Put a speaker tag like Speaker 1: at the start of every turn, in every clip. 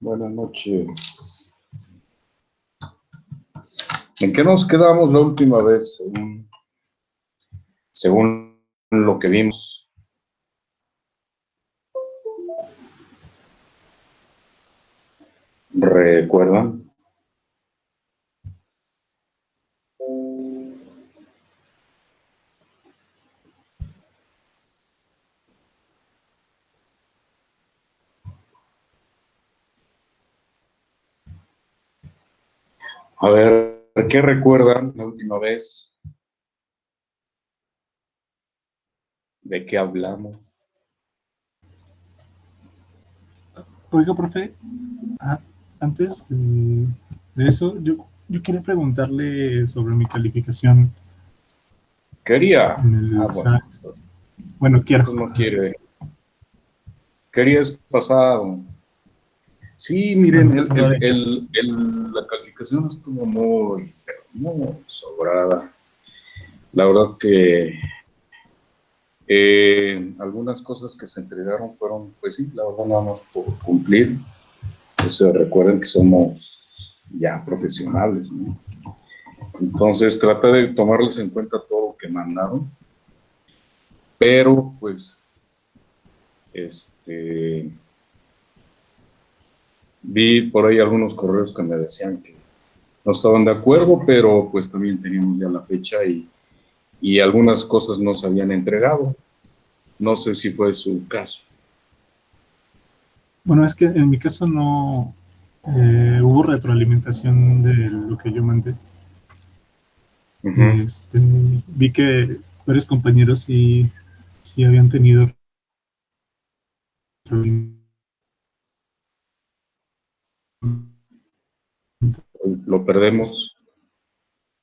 Speaker 1: Buenas noches. ¿En qué nos quedamos la última vez, según lo que vimos? ¿Recuerdan? A ver, ¿qué recuerdan la última vez? ¿De qué hablamos?
Speaker 2: Oiga, profe, antes de eso, yo quería preguntarle sobre mi calificación
Speaker 1: Quería.
Speaker 2: en el
Speaker 1: Bueno,
Speaker 2: SAT. Bueno, quiero.
Speaker 1: entonces no quiere. Quería es pasado. Sí, miren,
Speaker 2: Bueno, todavía.
Speaker 1: la calificación estuvo muy sobrada. La verdad que algunas cosas que se entregaron fueron, pues sí, la verdad nada más por cumplir. Pues recuerden que somos ya profesionales, ¿no? Entonces trata de tomarles en cuenta todo lo que mandaron, pero pues vi por ahí algunos correos que me decían que no estaban de acuerdo, pero pues también teníamos ya la fecha y algunas cosas no se habían entregado. No sé si fue su caso.
Speaker 2: Bueno, es que en mi caso no hubo retroalimentación de lo que yo mandé.
Speaker 1: Ujú.
Speaker 2: Vi que varios compañeros sí habían tenido retroalimentación.
Speaker 1: Lo perdemos,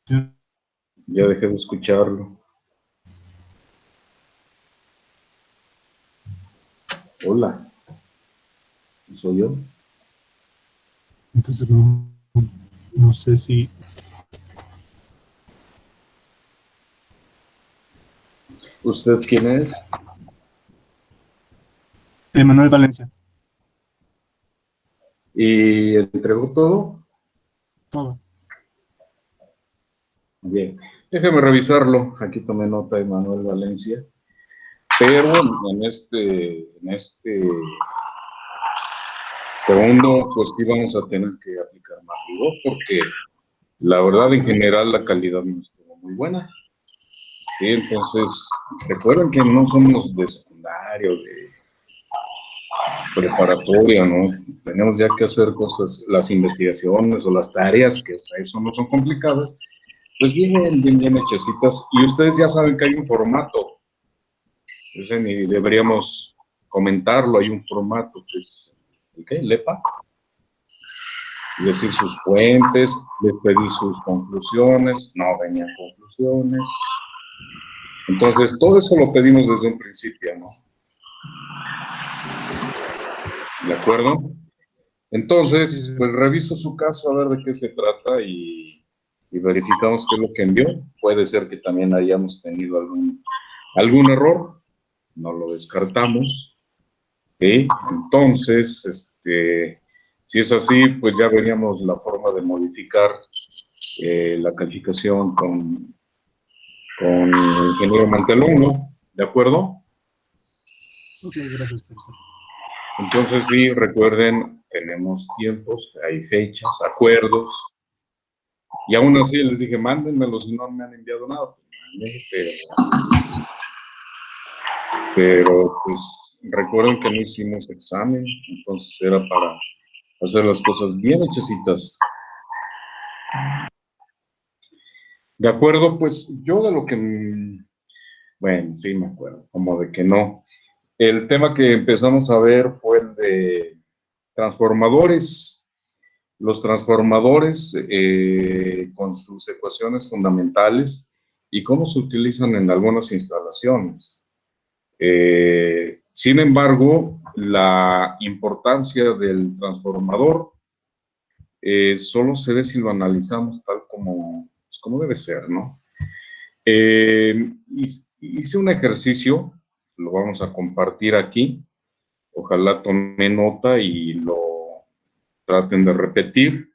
Speaker 1: ya dejé de escucharlo. Hola, ¿soy yo?
Speaker 2: Entonces no sé si...
Speaker 1: ¿Usted quién es?
Speaker 2: Manuel Valencia,
Speaker 1: ¿Y entregó todo?
Speaker 2: todo.
Speaker 1: Bien, déjeme revisarlo. Aquí tomé nota de Manuel Valencia. Pero en este segundo, pues sí vamos a tener que aplicar más rigor porque la verdad en general la calidad no estuvo muy buena. Sí, entonces, recuerden que no somos de secundario, de preparatoria, ¿no? Tenemos ya que hacer cosas, las investigaciones o las tareas, que hasta eso no son complicadas, pues bien hechecitas. Y ustedes ya saben que hay un formato, ese ni deberíamos comentarlo, hay un formato que es, ¿qué? ¿LEPA? Es decir, sus fuentes, les pedí sus conclusiones, no venían conclusiones. Entonces, todo eso lo pedimos desde un principio, ¿no? ¿De acuerdo? Entonces,
Speaker 2: Sí,
Speaker 1: pues reviso su caso a ver de qué se trata y verificamos qué es lo que envió. Puede ser que también hayamos tenido algún error, no lo descartamos. ¿Sí? Entonces, si es así, pues ya veríamos la forma de modificar la calificación con el ingeniero Mantelón, ¿no? ¿De acuerdo?
Speaker 2: ok, gracias, profesor.
Speaker 1: Entonces, sí, recuerden, tenemos tiempos, hay fechas, acuerdos, y aún así les dije, mándenmelo si no me han enviado nada. Pero pues recuerden que no hicimos examen, entonces era para hacer las cosas bien hechecitas. De acuerdo, pues yo de lo que, bueno, sí me acuerdo, como de que no. El tema que empezamos a ver fue el de transformadores. Los transformadores con sus ecuaciones fundamentales y cómo se utilizan en algunas instalaciones. Sin embargo, la importancia del transformador solo se ve si lo analizamos tal como, pues, como debe ser, ¿no? Hice un ejercicio, lo vamos a compartir aquí. Ojalá tome nota y traten de repetir.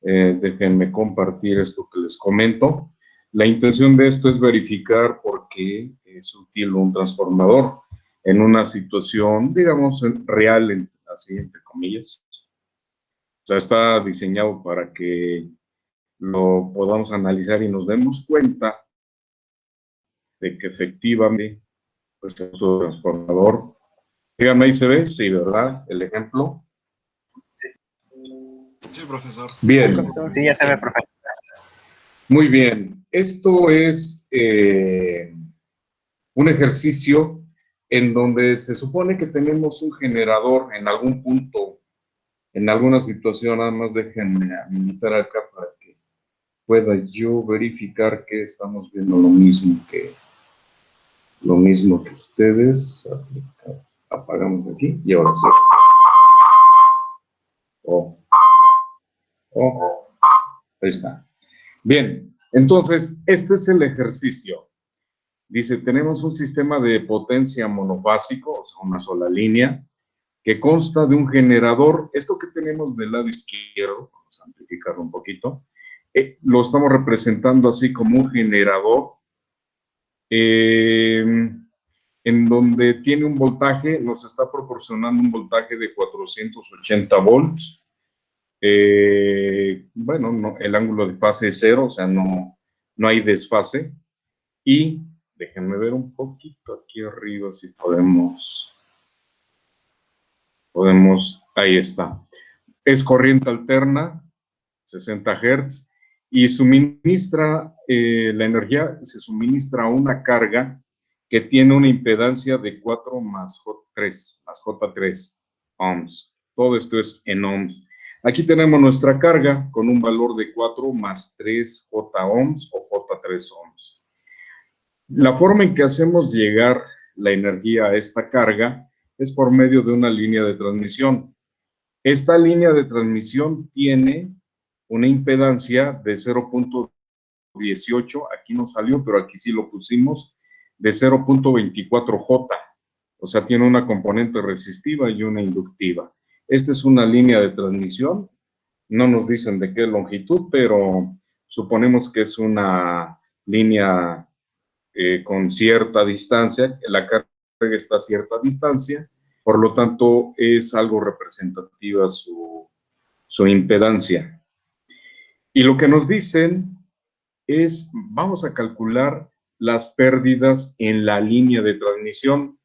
Speaker 1: Déjenme compartir esto que les comento. La intención de esto es verificar por qué es útil un transformador en una situación, digamos, real, así entre comillas. O sea, está diseñado para que lo podamos analizar y nos demos cuenta de que efectivamente, pues, el uso de transformador. Díganme, ahí se ve, sí, ¿verdad? El ejemplo.
Speaker 3: Sí, profesor.
Speaker 1: Bien.
Speaker 4: Sí, ya se ve, profesor.
Speaker 1: Muy bien. Esto es un ejercicio en donde se supone que tenemos un generador en algún punto, en alguna situación. Nada más déjenme habilitar acá para que pueda yo verificar que estamos viendo lo mismo que ustedes. Apagamos aquí y ahora sí. Ahí está. Bien, entonces este es el ejercicio. Dice, tenemos un sistema de potencia monofásico, o sea, una sola línea, que consta de un generador. Esto que tenemos del lado izquierdo, vamos a amplificarlo un poquito, lo estamos representando así como un generador en donde tiene un voltaje, nos está proporcionando un voltaje de 480 volts. Bueno, no, el ángulo de fase es 0, o sea, no hay desfase. Y déjenme ver un poquito aquí arriba si podemos, ahí está. Es corriente alterna, 60 Hz, y suministra, la energía se suministra a una carga que tiene una impedancia de 4 más J3 ohms. Todo esto es en ohms. Aquí tenemos nuestra carga con un valor de 4 más 3 J ohms o J3 ohms. La forma en que hacemos llegar la energía a esta carga es por medio de una línea de transmisión. Esta línea de transmisión tiene una impedancia de 0.18, aquí no salió, pero aquí sí lo pusimos, de 0.24 J. O sea, tiene una componente resistiva y una inductiva. Esta es una línea de transmisión. No nos dicen de qué longitud, pero suponemos que es una línea con cierta distancia, la carga está a cierta distancia, por lo tanto es algo representativa su impedancia. Y lo que nos dicen es, vamos a calcular las pérdidas en la línea de transmisión.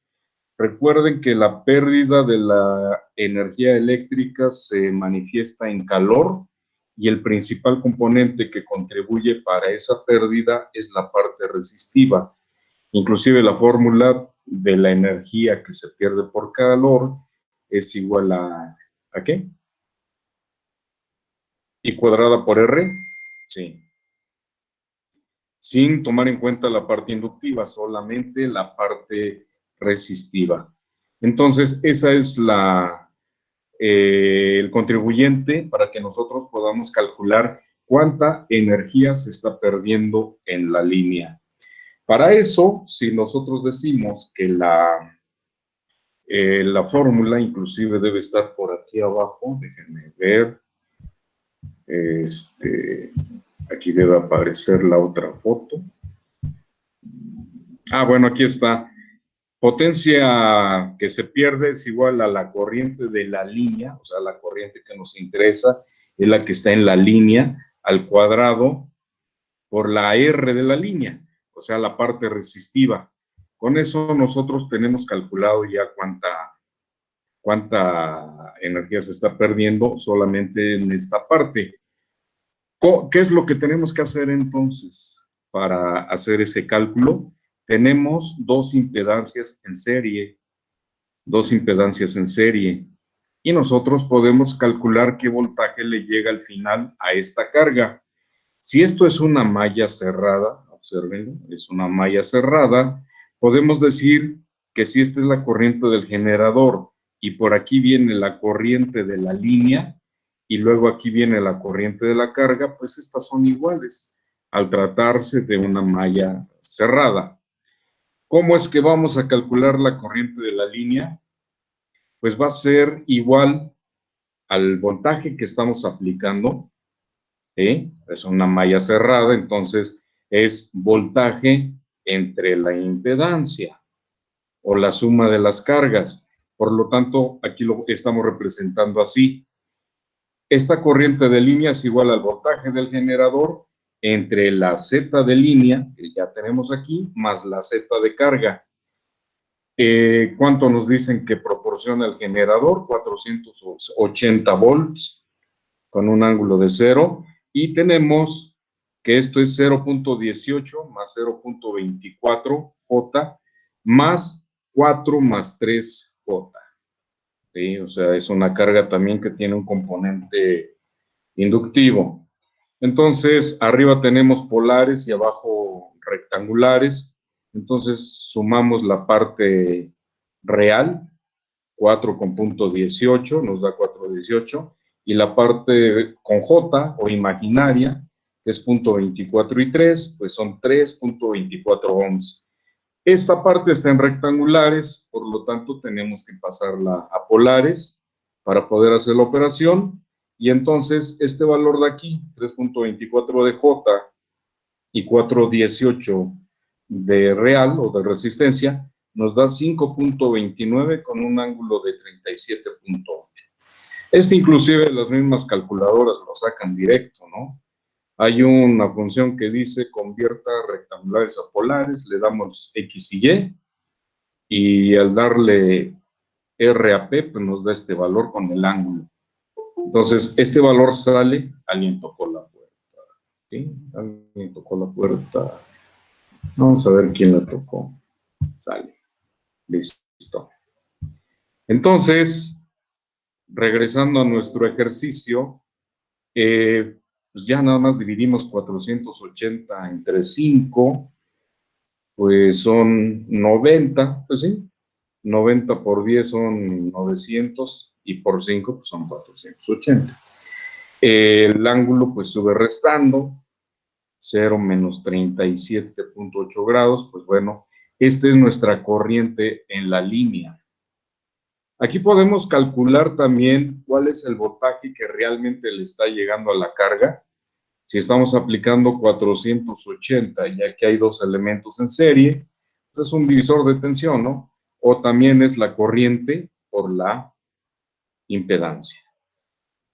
Speaker 1: Recuerden que la pérdida de la energía eléctrica se manifiesta en calor y el principal componente que contribuye para esa pérdida es la parte resistiva. Inclusive la fórmula de la energía que se pierde por calor es igual ¿a qué? ¿I cuadrada por R? Sí. Sin tomar en cuenta la parte inductiva, solamente la parte resistiva. Entonces, esa es el contribuyente para que nosotros podamos calcular cuánta energía se está perdiendo en la línea. Para eso, si nosotros decimos que la fórmula inclusive debe estar por aquí abajo, déjenme ver, aquí debe aparecer la otra foto. Bueno, aquí está. Potencia que se pierde es igual a la corriente de la línea, o sea, la corriente que nos interesa es la que está en la línea al cuadrado por la R de la línea, o sea, la parte resistiva. Con eso nosotros tenemos calculado ya cuánta energía se está perdiendo solamente en esta parte. ¿Qué es lo que tenemos que hacer entonces para hacer ese cálculo? Tenemos dos impedancias en serie, y nosotros podemos calcular qué voltaje le llega al final a esta carga. Si esto es una malla cerrada, observen, es una malla cerrada, podemos decir que si esta es la corriente del generador y por aquí viene la corriente de la línea y luego aquí viene la corriente de la carga, pues estas son iguales al tratarse de una malla cerrada. ¿Cómo es que vamos a calcular la corriente de la línea? Pues va a ser igual al voltaje que estamos aplicando, es una malla cerrada, entonces es voltaje entre la impedancia o la suma de las cargas. Por lo tanto, aquí lo estamos representando así. Esta corriente de línea es igual al voltaje del generador entre la Z de línea, que ya tenemos aquí, más la Z de carga. ¿Cuánto nos dicen que proporciona el generador? 480 volts con un ángulo de 0. Y tenemos que esto es 0.18 más 0.24 J más 4 más 3 J. ¿Sí? O sea, es una carga también que tiene un componente inductivo. Entonces, arriba tenemos polares y abajo rectangulares. Entonces, sumamos la parte real, 4 con punto 18, nos da 4.18, y la parte con J o imaginaria, que es punto 24 y 3, pues son 3.24 ohms. Esta parte está en rectangulares, por lo tanto tenemos que pasarla a polares para poder hacer la operación. Y entonces este valor de aquí, 3.24 de J y 4.18 de real o de resistencia, nos da 5.29 con un ángulo de 37.8. Inclusive las mismas calculadoras lo sacan directo, ¿no? Hay una función que dice convierta rectangulares a polares, le damos X y al darle R a P, pues nos da este valor con el ángulo. Entonces, este valor sale, alguien tocó la puerta, ¿sí? Alguien tocó la puerta. Vamos a ver quién la tocó. Sale. Listo. Entonces, regresando a nuestro ejercicio, pues ya nada más dividimos 480 entre 5, pues son 90, pues sí, 90 por 10 son 900 y por 5 pues son 480. El ángulo pues sube restando, 0 menos 37.8 grados, pues bueno, esta es nuestra corriente en la línea. Aquí podemos calcular también cuál es el voltaje que realmente le está llegando a la carga. Si estamos aplicando 480, ya que hay dos elementos en serie, pues es un divisor de tensión, ¿no? O también es la corriente por la impedancia.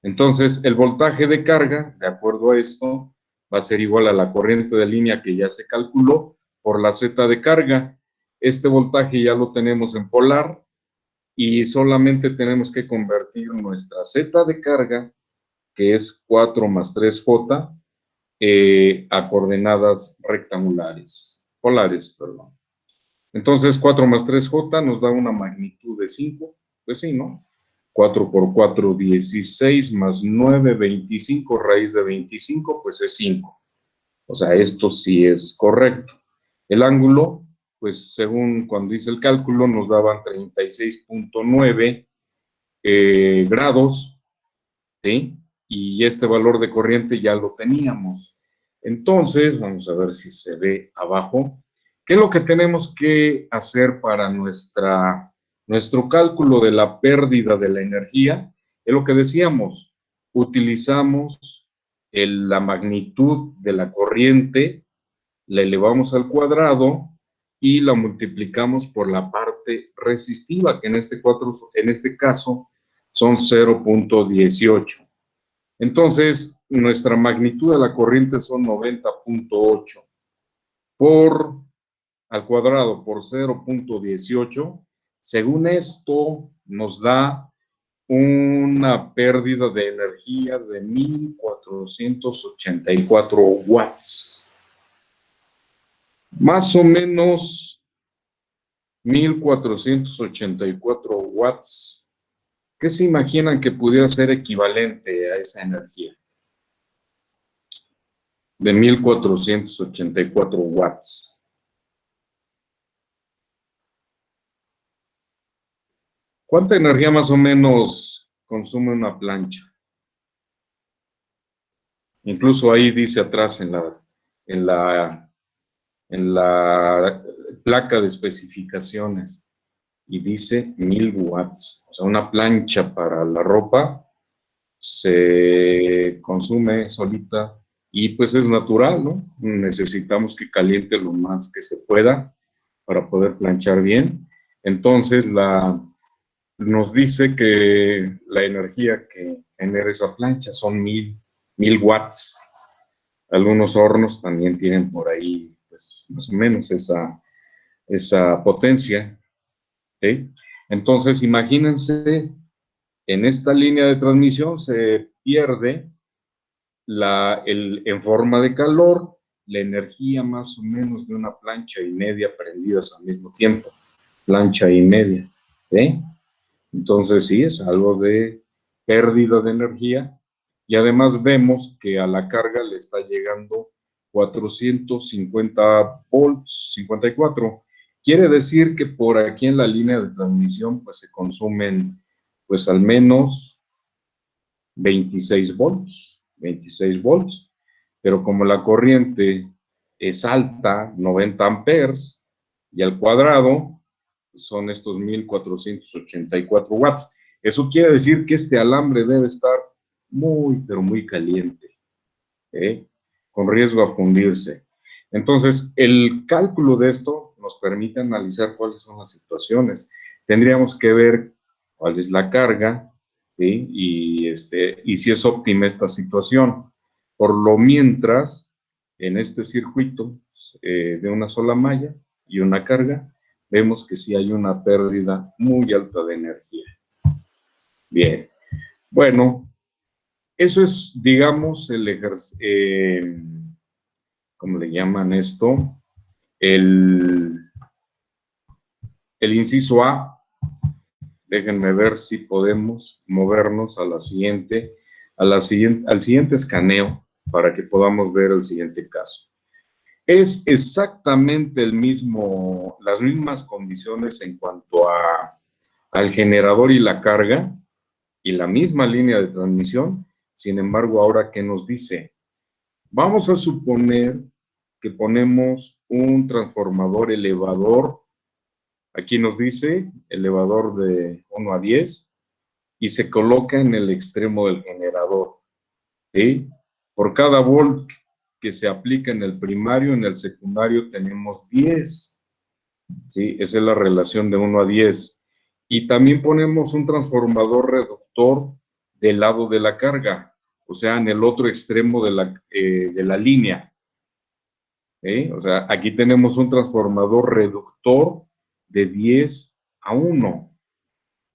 Speaker 1: Entonces, el voltaje de carga, de acuerdo a esto, va a ser igual a la corriente de línea que ya se calculó por la Z de carga. Este voltaje ya lo tenemos en polar y solamente tenemos que convertir nuestra Z de carga, que es 4 más 3J, a coordenadas rectangulares, polares, perdón. Entonces, 4 más 3J nos da una magnitud de 5, pues sí, ¿no? 4 por 4, 16, más 9, 25, raíz de 25, pues es 5. O sea, esto sí es correcto. El ángulo, pues según cuando hice el cálculo, nos daban 36.9 grados, ¿sí? Y este valor de corriente ya lo teníamos. Entonces, vamos a ver si se ve abajo. ¿Qué es lo que tenemos que hacer para nuestro cálculo de la pérdida de la energía? Es lo que decíamos, utilizamos la magnitud de la corriente, la elevamos al cuadrado y la multiplicamos por la parte resistiva, que en este caso son 0.18. Entonces, nuestra magnitud de la corriente son 90.8 por al cuadrado por 0.18. Según esto, nos da una pérdida de energía de 1484 watts. Más o menos 1484 watts. ¿Qué se imaginan que pudiera ser equivalente a esa energía? De 1484 watts. ¿Cuánta energía más o menos consume una plancha? Incluso ahí dice atrás en la placa de especificaciones y dice 1000 watts. O sea, una plancha para la ropa se consume solita y pues es natural, ¿no? Necesitamos que caliente lo más que se pueda para poder planchar bien. Entonces, nos dice que la energía que genera esa plancha son 1000 watts. Algunos hornos también tienen por ahí, pues, más o menos esa potencia. ¿Sí? Entonces, imagínense, en esta línea de transmisión se pierde en forma de calor la energía más o menos de una plancha y media prendidas al mismo tiempo. Plancha y media. ¿Sí? Entonces, sí, es algo de pérdida de energía. Y además vemos que a la carga le está llegando 450 volts, 54. Quiere decir que por aquí en la línea de transmisión pues se consumen pues al menos 26 volts, 26 volts. Pero como la corriente es alta, 90 amperes, y al cuadrado son estos 1484 watts. Eso quiere decir que este alambre debe estar muy, pero muy caliente, ¿eh? Con riesgo a fundirse. Entonces, el cálculo de esto nos permite analizar cuáles son las situaciones. Tendríamos que ver cuál es la carga, ¿sí? Y si es óptima esta situación. Por lo mientras, en este circuito de una sola malla y una carga, vemos que sí hay una pérdida muy alta de energía. Bien, bueno, eso es, digamos, ¿cómo le llaman esto? El inciso A. Déjenme ver si podemos movernos al siguiente escaneo para que podamos ver el siguiente caso. Es exactamente las mismas condiciones en cuanto al generador y la carga y la misma línea de transmisión. Sin embargo, ahora, ¿qué nos dice? Vamos a suponer que ponemos un transformador elevador. Aquí nos dice elevador de 1 a 10 y se coloca en el extremo del generador. ¿Sí? Por cada volt que se aplica en el primario, en el secundario tenemos 10. ¿Sí? Esa es la relación de 1 a 10. Y también ponemos un transformador reductor del lado de la carga, o sea, en el otro extremo de la línea. ¿Sí? O sea, aquí tenemos un transformador reductor de 10 a 1.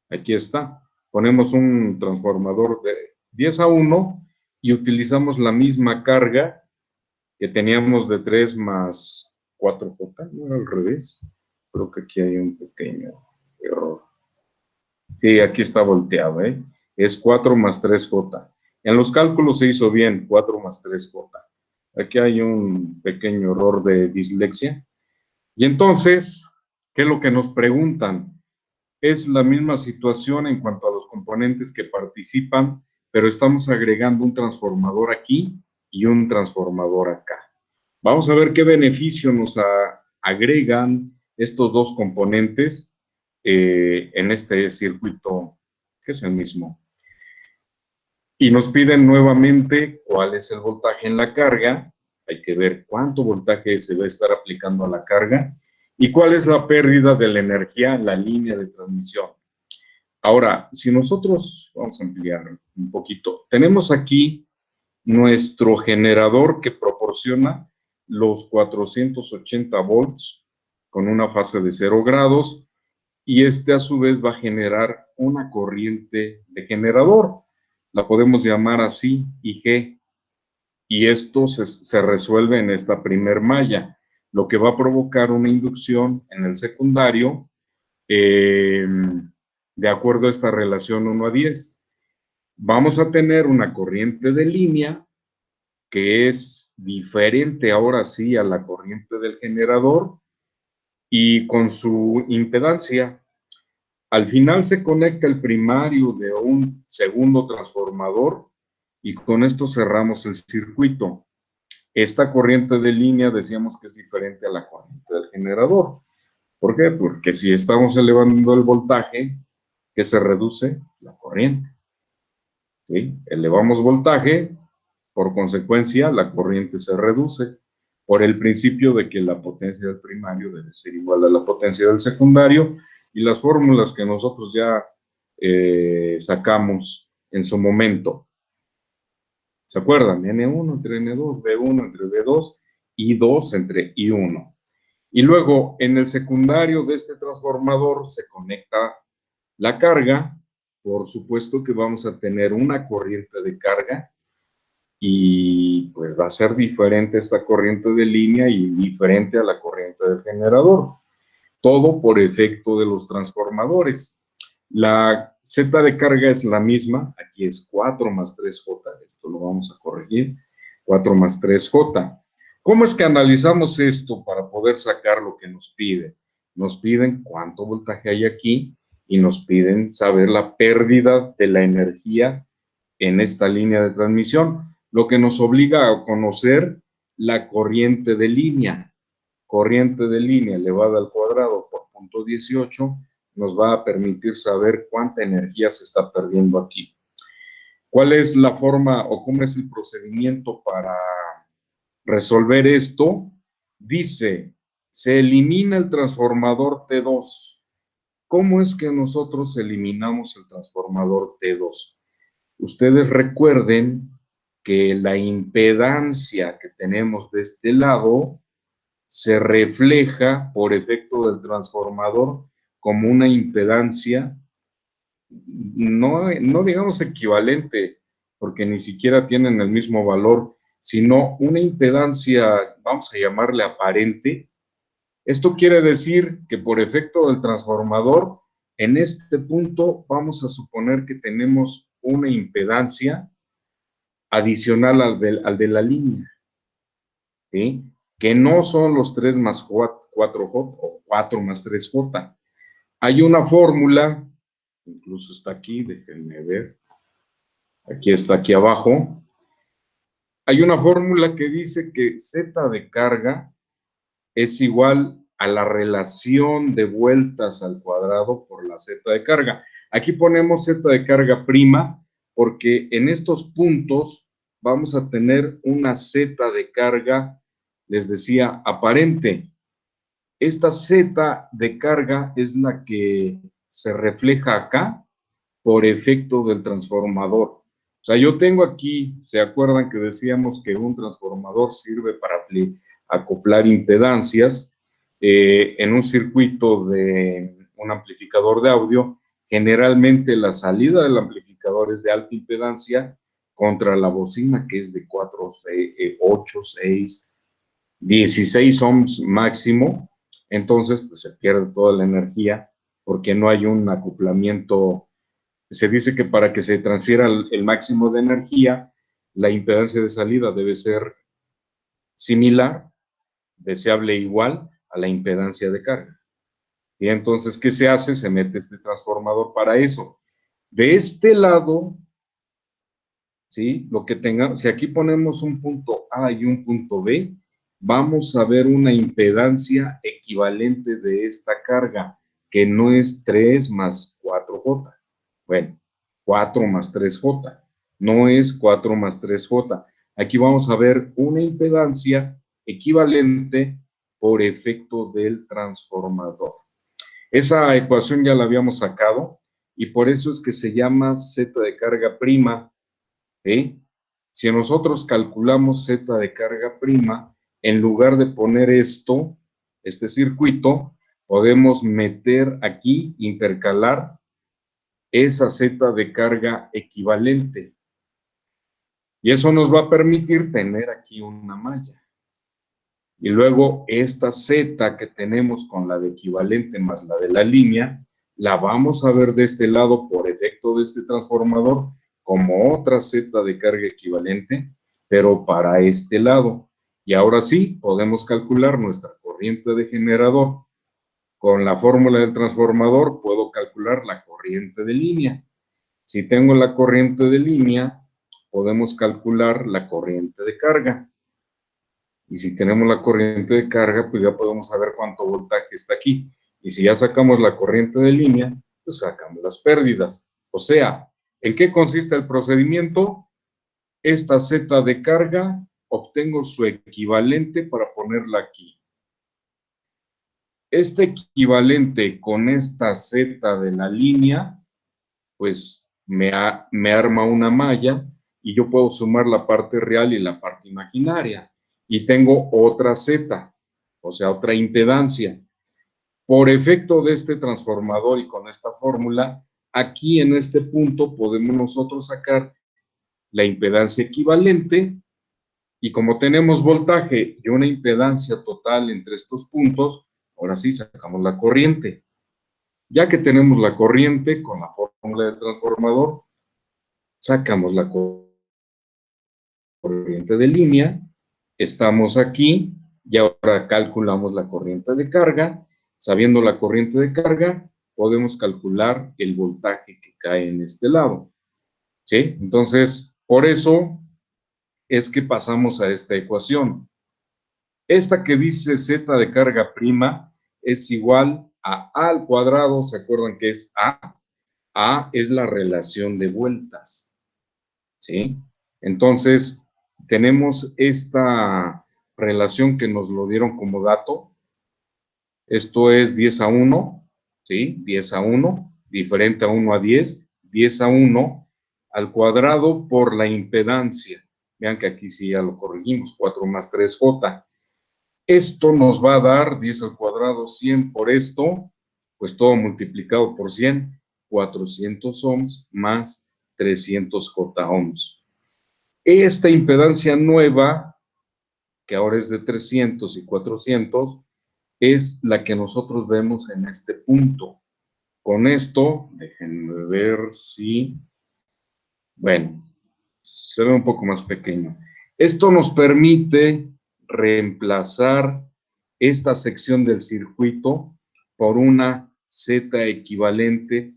Speaker 1: Aquí está. Ponemos un transformador de 10 a 1 y utilizamos la misma carga que teníamos de 3 más 4J, no era al revés. Creo que aquí hay un pequeño error. Sí, aquí está volteado, ¿eh? Es 4 más 3J. En los cálculos se hizo bien, 4 más 3J. Aquí hay un pequeño error de dislexia. Y entonces, ¿qué es lo que nos preguntan? Es la misma situación en cuanto a los componentes que participan, pero estamos agregando un transformador aquí y un transformador acá. Vamos a ver qué beneficio nos agregan estos dos componentes en este circuito, que es el mismo. Y nos piden nuevamente cuál es el voltaje en la carga. Hay que ver cuánto voltaje se va a estar aplicando a la carga y cuál es la pérdida de la energía en la línea de transmisión. Ahora, si nosotros, vamos a ampliar un poquito, tenemos aquí nuestro generador que proporciona los 480 volts con una fase de 0 grados y a su vez va a generar una corriente de generador. La podemos llamar así, IG, y esto se resuelve en esta primer malla, lo que va a provocar una inducción en el secundario de acuerdo a esta relación 1 a 10. Vamos a tener una corriente de línea que es diferente ahora sí a la corriente del generador y con su impedancia. Al final se conecta el primario de un segundo transformador y con esto cerramos el circuito. Esta corriente de línea decíamos que es diferente a la corriente del generador. ¿Por qué? Porque si estamos elevando el voltaje, que se reduce la corriente. ¿sí? Elevamos voltaje, por consecuencia la corriente se reduce por el principio de que la potencia del primario debe ser igual a la potencia del secundario y las fórmulas que nosotros ya sacamos en su momento. ¿Se acuerdan? N1 entre N2, B1 entre B2, I2 entre I1. Y luego, en el secundario de este transformador se conecta la carga. Por supuesto que vamos a tener una corriente de carga y pues va a ser diferente esta corriente de línea y diferente a la corriente del generador. Todo por efecto de los transformadores. La Z de carga es la misma, aquí es 4 más 3J, esto lo vamos a corregir, 4 más 3J. ¿Cómo es que analizamos esto para poder sacar lo que nos piden? Nos piden cuánto voltaje hay aquí y nos piden saber la pérdida de la energía en esta línea de transmisión, lo que nos obliga a conocer la corriente de línea. Corriente de línea elevada al cuadrado por 0.18 nos va a permitir saber cuánta energía se está perdiendo aquí. ¿Cuál es la forma o cómo es el procedimiento para resolver esto? Dice, se elimina el transformador T2. ¿Cómo es que nosotros eliminamos el transformador T2? Ustedes recuerden que la impedancia que tenemos de este lado se refleja por efecto del transformador como una impedancia, no digamos equivalente, porque ni siquiera tienen el mismo valor, sino una impedancia, vamos a llamarle aparente. Esto quiere decir que por efecto del transformador, en este punto vamos a suponer que tenemos una impedancia adicional al de la línea, ¿sí? Que no son los 3 más 4J o 4 más 3J. Hay una fórmula, incluso está aquí, déjenme ver, aquí está, aquí abajo. Hay una fórmula que dice que Z de carga es igual a la relación de vueltas al cuadrado por la Z de carga. Aquí ponemos Z de carga prima porque en estos puntos vamos a tener una Z de carga, les decía, aparente. Esta Z de carga es la que se refleja acá por efecto del transformador. O sea, yo tengo aquí, ¿se acuerdan que decíamos que un transformador sirve para acoplar impedancias? En un circuito de un amplificador de audio, generalmente la salida del amplificador es de alta impedancia contra la bocina, que es de 4, 8, 6, 16 ohms máximo. Entonces, pues se pierde toda la energía porque no hay un acoplamiento. Se dice que para que se transfiera el máximo de energía, la impedancia de salida debe ser similar, deseable igual a la impedancia de carga. Y entonces, ¿qué se hace? Se mete este transformador para eso. De este lado, ¿sí? Lo que tengamos, si aquí ponemos un punto A y un punto B, vamos a ver una impedancia equivalente de esta carga, que no es 3 más 4J. Bueno, 4 más 3J, no es 4 más 3J. Aquí vamos a ver una impedancia equivalente por efecto del transformador. Esa ecuación ya la habíamos sacado y por eso es que se llama Z de carga prima. ¿Sí? Si nosotros calculamos Z de carga prima, en lugar de poner esto, este circuito, podemos meter aquí, intercalar esa Z de carga equivalente. Y eso nos va a permitir tener aquí una malla. Y luego esta Z que tenemos con la de equivalente más la de la línea, la vamos a ver de este lado por efecto de este transformador como otra Z de carga equivalente, pero para este lado. Y ahora sí, podemos calcular nuestra corriente de generador. Con la fórmula del transformador puedo calcular la corriente de línea. Si tengo la corriente de línea, podemos calcular la corriente de carga. Y si tenemos la corriente de carga, pues ya podemos saber cuánto voltaje está aquí. Y si ya sacamos la corriente de línea, pues sacamos las pérdidas. O sea, ¿En qué consiste el procedimiento? Esta Z de carga, obtengo su equivalente para ponerla aquí. Este equivalente con esta Z de la línea, pues me arma una malla y yo puedo sumar la parte real y la parte imaginaria. Y tengo otra Z, o sea, otra impedancia. Por efecto de este transformador y con esta fórmula, aquí en este punto podemos nosotros sacar la impedancia equivalente y como tenemos voltaje y una impedancia total entre estos puntos, ahora sí sacamos la corriente. Ya que tenemos la corriente con la fórmula del transformador, sacamos la corriente de línea, estamos aquí y ahora calculamos la corriente de carga. Sabiendo la corriente de carga, podemos calcular el voltaje que cae en este lado. ¿Sí? Entonces, por eso es que pasamos a esta ecuación. Esta que dice Z de carga prima es igual a A al cuadrado. ¿Se acuerdan que es A? A es la relación de vueltas. ¿Sí? Entonces, tenemos esta relación que nos lo dieron como dato. Esto es 10:1, ¿sí? 10:1, diferente a 1:10, 10:1 al cuadrado por la impedancia. Vean que aquí sí ya lo corregimos, 4 más 3J. Esto nos va a dar 10 al cuadrado, 100 por esto, pues todo multiplicado por 100, 400 ohms más 300J ohms. Esta impedancia nueva, que ahora es de 300 y 400, es la que nosotros vemos en este punto. Con esto, déjenme ver si, bueno, se ve un poco más pequeño. Esto nos permite reemplazar esta sección del circuito por una Z equivalente,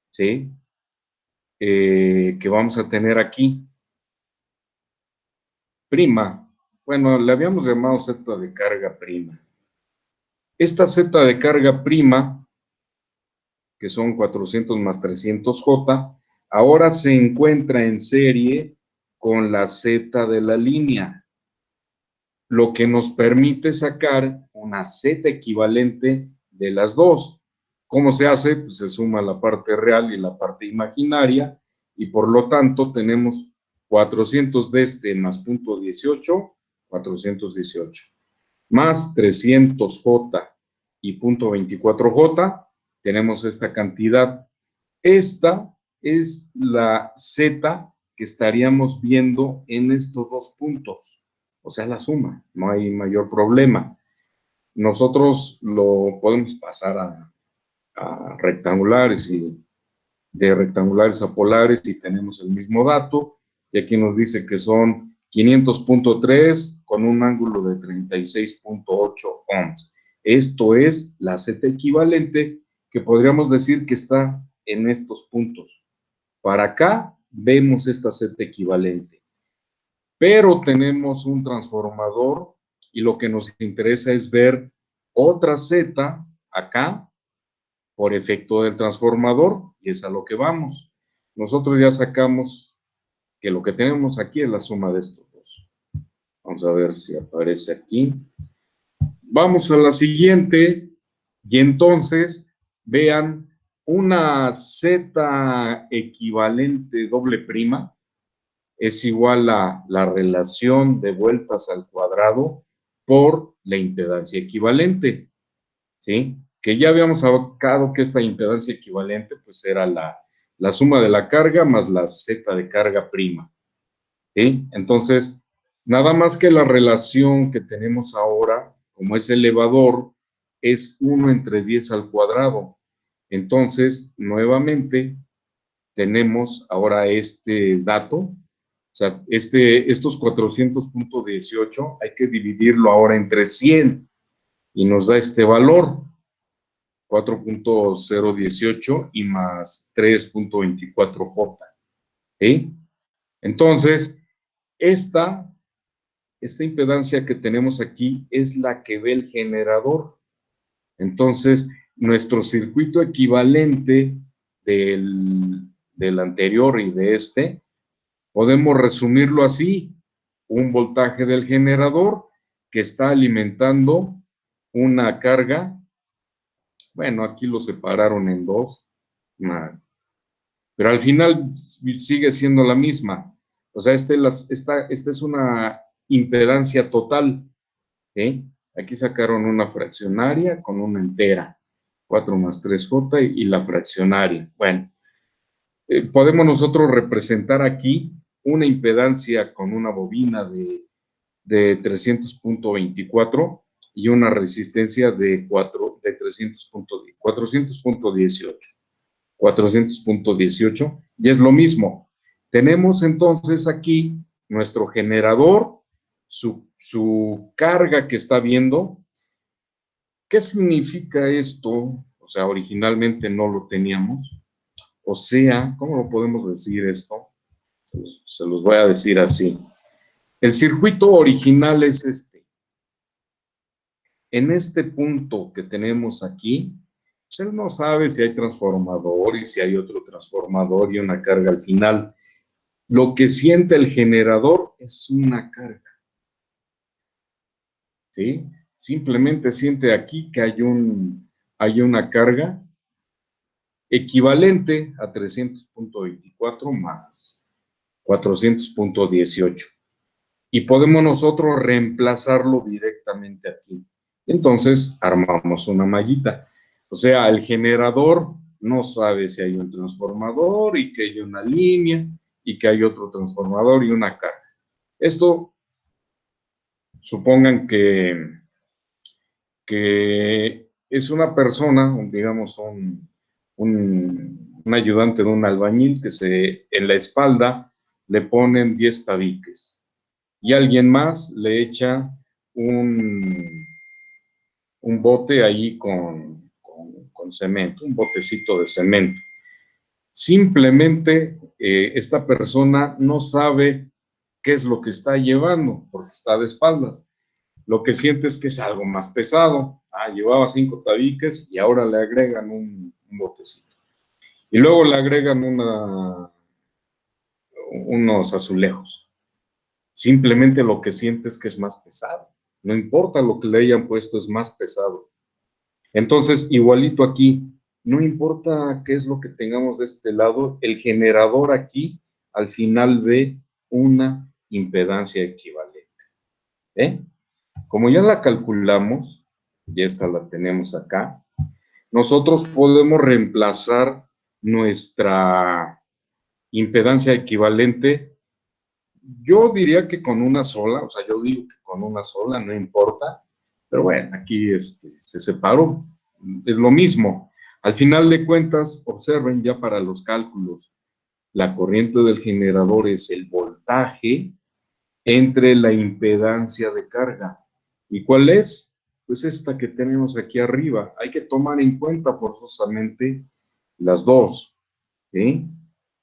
Speaker 1: ¿sí? Que vamos a tener aquí. Prima. Bueno, le habíamos llamado Z de carga prima. Esta Z de carga prima, que son 400 más 300J, ahora se encuentra en serie con la Z de la línea, lo que nos permite sacar una Z equivalente de las dos. ¿Cómo se hace? Pues se suma la parte real y la parte imaginaria, y por lo tanto tenemos 400 de este más punto 18, 418, más 300J y punto 24J, tenemos esta cantidad. Esta es la Z que estaríamos viendo en estos dos puntos, o sea, la suma, no hay mayor problema. Nosotros lo podemos pasar a rectangulares y de rectangulares a polares y tenemos el mismo dato, y aquí nos dice que son 500.3 con un ángulo de 36.8 ohms. Esto es la Z equivalente que podríamos decir que está en estos puntos. Para acá vemos esta Z equivalente, pero tenemos un transformador y lo que nos interesa es ver otra Z acá por efecto del transformador, y es a lo que vamos. Nosotros ya sacamos que lo que tenemos aquí es la suma de estos dos. Vamos a ver si aparece aquí. Vamos a la siguiente, y entonces, vean, una Z equivalente doble prima es igual a la relación de vueltas al cuadrado por la impedancia equivalente, ¿sí? Que ya habíamos sacado que esta impedancia equivalente pues era la suma de la carga más la Z de carga prima, ¿sí? Entonces, nada más que la relación que tenemos ahora, como es elevador, es 1 entre 10 al cuadrado. Entonces, nuevamente, tenemos ahora este dato, o sea, estos 400.18 hay que dividirlo ahora entre 100 y nos da este valor, 4.018 y más 3.24J. ¿Sí? Entonces, esta impedancia que tenemos aquí es la que ve el generador. Entonces, nuestro circuito equivalente del anterior y de este, podemos resumirlo así: un voltaje del generador que está alimentando una carga. Bueno, aquí lo separaron en dos, pero al final sigue siendo la misma. O sea, esta es una impedancia total, ¿sí? Aquí sacaron una fraccionaria con una entera, 4 más 3J y la fraccionaria. Bueno, podemos nosotros representar aquí una impedancia con una bobina de 300.24 y una resistencia de 400.18, y es lo mismo. Tenemos entonces aquí nuestro generador, su carga que está viendo. ¿Qué significa esto? O sea, originalmente no lo teníamos. O sea, ¿cómo lo podemos decir esto? Se los voy a decir así. El circuito original es este. En este punto que tenemos aquí, pues él no sabe si hay transformador y si hay otro transformador y una carga al final. Lo que siente el generador es una carga, ¿sí? Simplemente siente aquí que hay una carga equivalente a 300.24 más 400.18. Y podemos nosotros reemplazarlo directamente aquí. Entonces, armamos una mallita. O sea, el generador no sabe si hay un transformador y que hay una línea y que hay otro transformador y una carga. Esto, supongan que es una persona, digamos, un ayudante de un albañil que en la espalda le ponen 10 tabiques y alguien más le echa un bote ahí con cemento, un botecito de cemento. Simplemente esta persona no sabe qué es lo que está llevando porque está de espaldas. Lo que siente es que es algo más pesado. Llevaba 5 tabiques y ahora le agregan un botecito. Y luego le agregan unos azulejos. Simplemente lo que siente es que es más pesado. No importa lo que le hayan puesto, es más pesado. Entonces, igualito aquí, no importa qué es lo que tengamos de este lado, el generador aquí al final ve una impedancia equivalente. Como ya la calculamos, y esta la tenemos acá, nosotros podemos reemplazar nuestra impedancia equivalente. Yo diría que con una sola, o sea, yo digo que con una sola, no importa, pero bueno, aquí se separó, es lo mismo. Al final de cuentas, observen ya para los cálculos, la corriente del generador es el voltaje entre la impedancia de carga. ¿Y cuál es? Pues esta que tenemos aquí arriba. Hay que tomar en cuenta forzosamente las dos, ¿sí?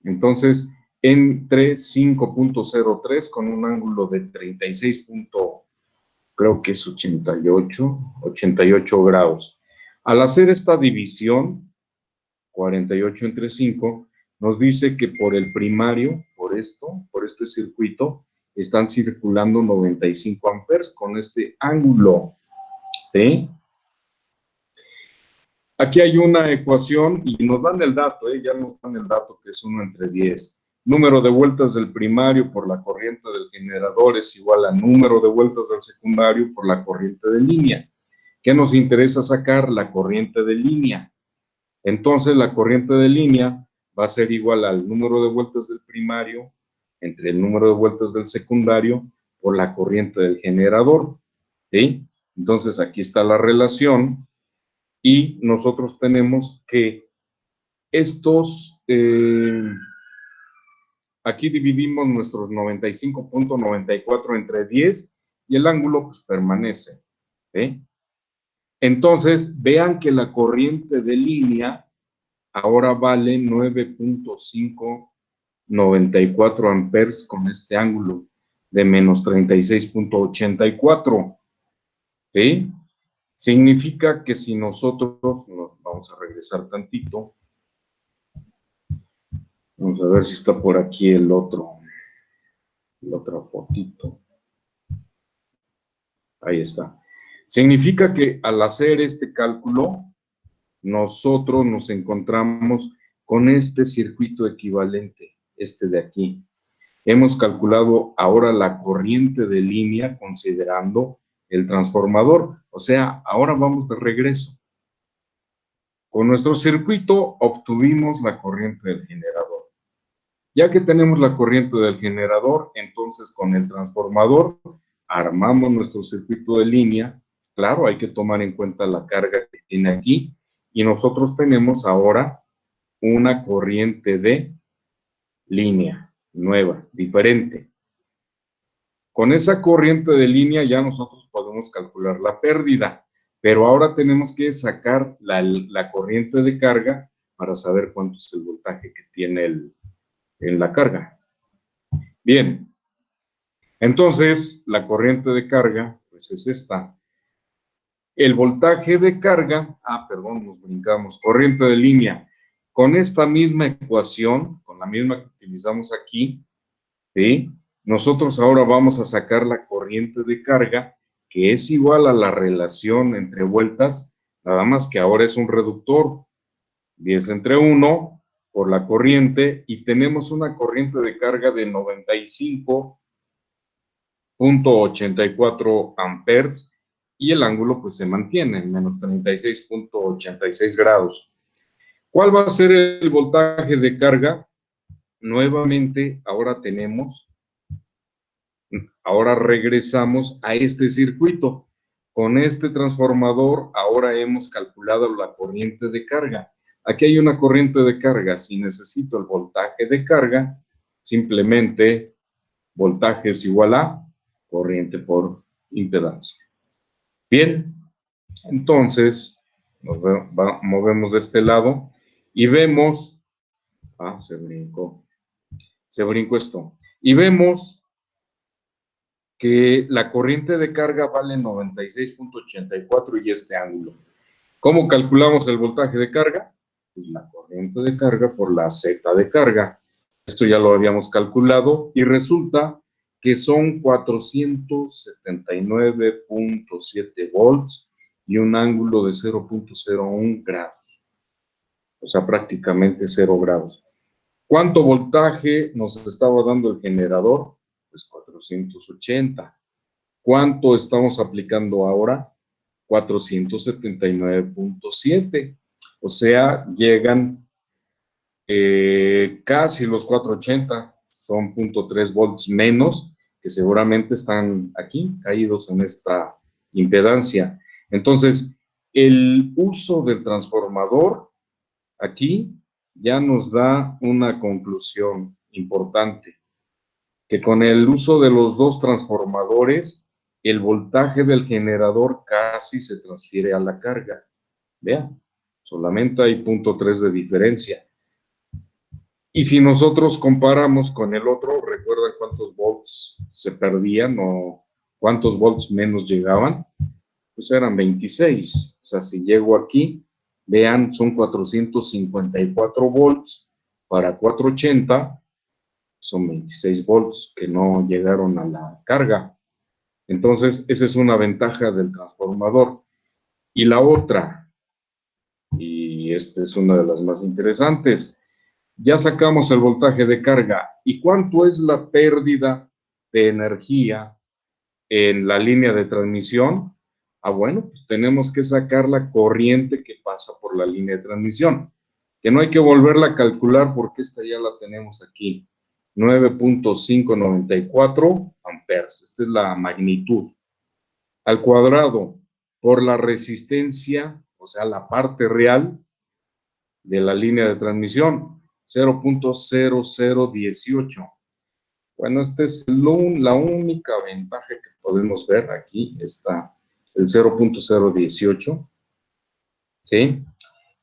Speaker 1: Entonces, entre 5.03 con un ángulo de 36. Creo que es 88 grados. Al hacer esta división, 48 entre 5, nos dice que por el primario, por este circuito, están circulando 95 amperes con este ángulo, ¿sí? Aquí hay una ecuación y nos dan el dato, ya nos dan el dato que es 1 entre 10. Número de vueltas del primario por la corriente del generador es igual a número de vueltas del secundario por la corriente de línea. ¿Qué nos interesa sacar? La corriente de línea. Entonces, la corriente de línea va a ser igual al número de vueltas del primario entre el número de vueltas del secundario por la corriente del generador, ¿sí? Entonces, aquí está la relación y nosotros tenemos que aquí dividimos nuestros 95.94 entre 10 y el ángulo pues permanece, ¿sí? Entonces, vean que la corriente de línea ahora vale 9.594 amperes con este ángulo de menos 36.84, ¿sí? Significa que si nosotros nos vamos a regresar tantito, Vamos a ver si está por aquí la otra fotito. Ahí está. Significa que al hacer este cálculo, nosotros nos encontramos con este circuito equivalente, este de aquí. Hemos calculado ahora la corriente de línea considerando el transformador. O sea, ahora vamos de regreso. Con nuestro circuito obtuvimos la corriente del generador. Ya que tenemos la corriente del generador, entonces con el transformador armamos nuestro circuito de línea. Claro, hay que tomar en cuenta la carga que tiene aquí. Y nosotros tenemos ahora una corriente de línea nueva, diferente. Con esa corriente de línea ya nosotros podemos calcular la pérdida, pero ahora tenemos que sacar la corriente de carga para saber cuánto es el voltaje que tiene en la carga. Bien, entonces la corriente de carga pues es esta. El voltaje de carga, perdón, nos brincamos, corriente de línea. Con esta misma ecuación, con la misma que utilizamos aquí, ¿sí? Nosotros ahora vamos a sacar la corriente de carga, que es igual a la relación entre vueltas, nada más que ahora es un reductor, 10 entre 1 por la corriente, y tenemos una corriente de carga de 95.84 amperes, y el ángulo pues se mantiene en menos 36.86 grados. ¿Cuál va a ser el voltaje de carga? Nuevamente, ahora regresamos a este circuito. Con este transformador, ahora hemos calculado la corriente de carga. Aquí hay una corriente de carga. Si necesito el voltaje de carga, simplemente voltaje es igual a corriente por impedancia. Bien, entonces nos movemos de este lado y vemos, se brincó esto, y vemos que la corriente de carga vale 96.84 y este ángulo. ¿Cómo calculamos el voltaje de carga? Pues la corriente de carga por la Z de carga. Esto ya lo habíamos calculado y resulta que son 479.7 volts y un ángulo de 0.01 grados. O sea, prácticamente 0 grados. ¿Cuánto voltaje nos estaba dando el generador? Pues 480. ¿Cuánto estamos aplicando ahora? 479.7. O sea, llegan casi los 480. Son 0.3 volts menos, que seguramente están aquí, caídos en esta impedancia. Entonces, el uso del transformador aquí ya nos da una conclusión importante, que con el uso de los dos transformadores, el voltaje del generador casi se transfiere a la carga. Vean, solamente hay 0.3 de diferencia. Y si nosotros comparamos con el otro, ¿recuerdan cuántos volts se perdían o cuántos volts menos llegaban? Pues eran 26. O sea, si llego aquí, vean, son 454 volts para 480, son 26 volts que no llegaron a la carga. Entonces, esa es una ventaja del transformador. Y la otra, y esta es una de las más interesantes, ya sacamos el voltaje de carga. ¿Y cuánto es la pérdida de energía en la línea de transmisión? Bueno, pues tenemos que sacar la corriente que pasa por la línea de transmisión, que no hay que volverla a calcular porque esta ya la tenemos aquí, 9.594 amperes. Esta es la magnitud. Al cuadrado por la resistencia, o sea, la parte real de la línea de transmisión, 0.0018. Bueno, esta es la única ventaja que podemos ver aquí, está el 0.018, ¿sí?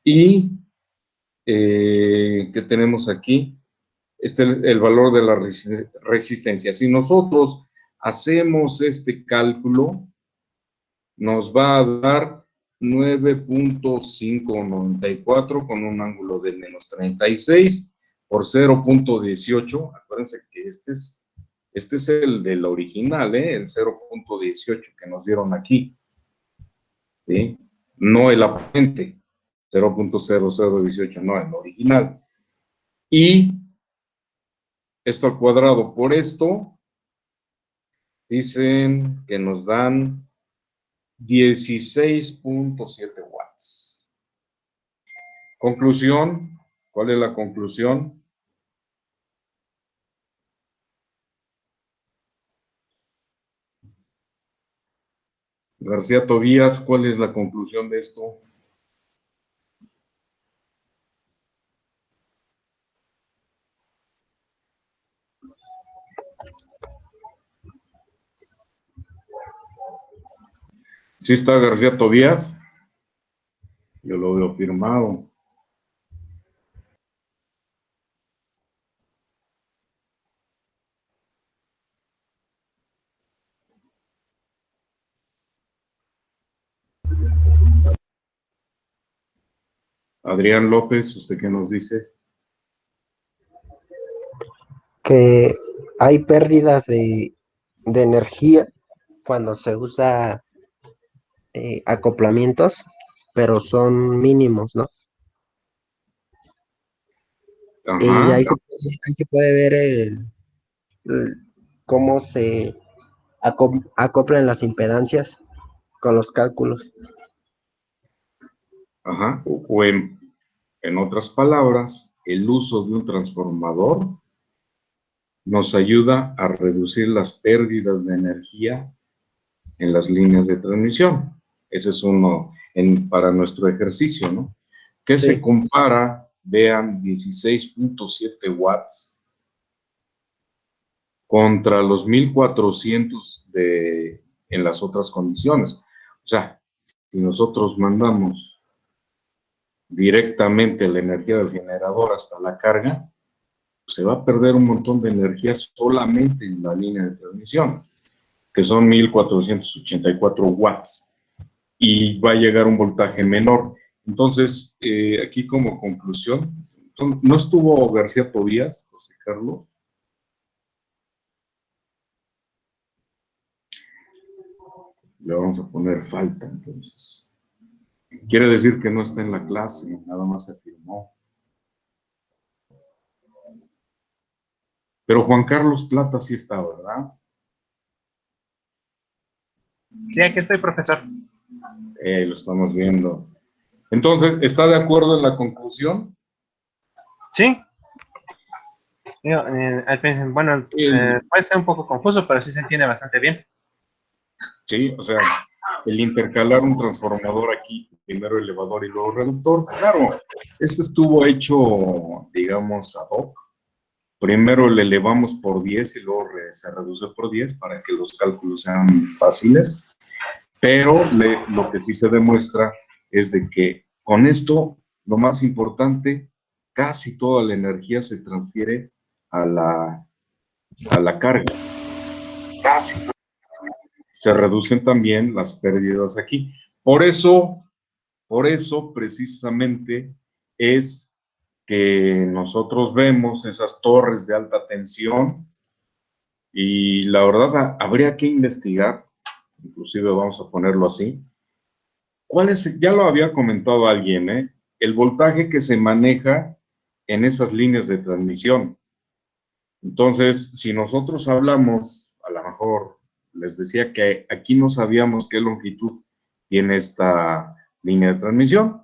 Speaker 1: Y, ¿qué tenemos aquí? Este es el valor de la resistencia. Si nosotros hacemos este cálculo, nos va a dar 9.594 con un ángulo de menos 36, por 0.18, acuérdense que este es el del original, el 0.18 que nos dieron aquí, ¿sí? No el aparente, 0.0018, no, el original. Y esto al cuadrado por esto, dicen que nos dan 16.7 watts. Conclusión, ¿cuál es la conclusión? García Tobías, ¿cuál es la conclusión de esto? ¿Sí está García Tobías? Yo lo veo firmado. Adrián López, ¿usted qué nos dice?
Speaker 3: Que hay pérdidas de energía cuando se usa acoplamientos, pero son mínimos, ¿no? Y
Speaker 1: Ajá,
Speaker 3: ahí se puede ver cómo se acoplan las impedancias con los cálculos.
Speaker 1: ajá. O en otras palabras, el uso de un transformador nos ayuda a reducir las pérdidas de energía en las líneas de transmisión. Ese es uno para nuestro ejercicio, ¿no? Que se
Speaker 3: Sí,
Speaker 1: compara, vean, 16.7 watts contra los 1400 en las otras condiciones. O sea, si nosotros mandamos directamente la energía del generador hasta la carga, se va a perder un montón de energía solamente en la línea de transmisión, que son 1484 watts, y va a llegar un voltaje menor. Entonces, aquí como conclusión, ¿no estuvo García Tobías, José Carlos? Le vamos a poner falta, entonces. Quiere decir que no está en la clase, nada más se firmó. Pero Juan Carlos Plata sí está, ¿verdad?
Speaker 4: Sí, aquí estoy, profesor.
Speaker 1: Lo estamos viendo. Entonces, ¿está de acuerdo en la conclusión?
Speaker 4: Sí. Bueno,
Speaker 1: El,
Speaker 4: puede ser un poco confuso, pero sí se entiende bastante bien.
Speaker 1: sí, o sea, el intercalar un transformador aquí, primero elevador y luego reductor, claro, este estuvo hecho, digamos, ad hoc. Primero le elevamos por 10 y luego se reduce por 10 para que los cálculos sean fáciles, pero lo que sí se demuestra es de que con esto, lo más importante, casi toda la energía se transfiere a la carga. Casi. Se reducen también las pérdidas aquí. Por eso precisamente es que nosotros vemos esas torres de alta tensión y la verdad habría que investigar, inclusive vamos a ponerlo así. ¿Cuál es? Ya lo había comentado alguien, el voltaje que se maneja en esas líneas de transmisión. Entonces, si nosotros hablamos, a lo mejor les decía que aquí no sabíamos qué longitud tiene esta línea de transmisión,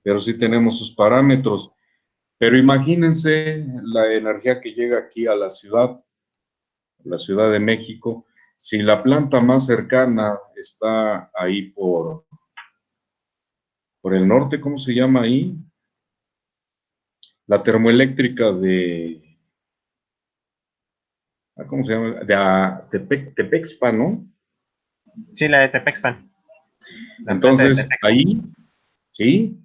Speaker 1: pero sí tenemos sus parámetros. Pero imagínense la energía que llega aquí a la Ciudad de México, si la planta más cercana está ahí por el norte, ¿cómo se llama ahí? La termoeléctrica ¿cómo se llama? Tepexpa, ¿no?
Speaker 4: Sí, la de Tepexpan. La planta de
Speaker 1: Entonces,
Speaker 4: Tepexpan.
Speaker 1: ahí, sí,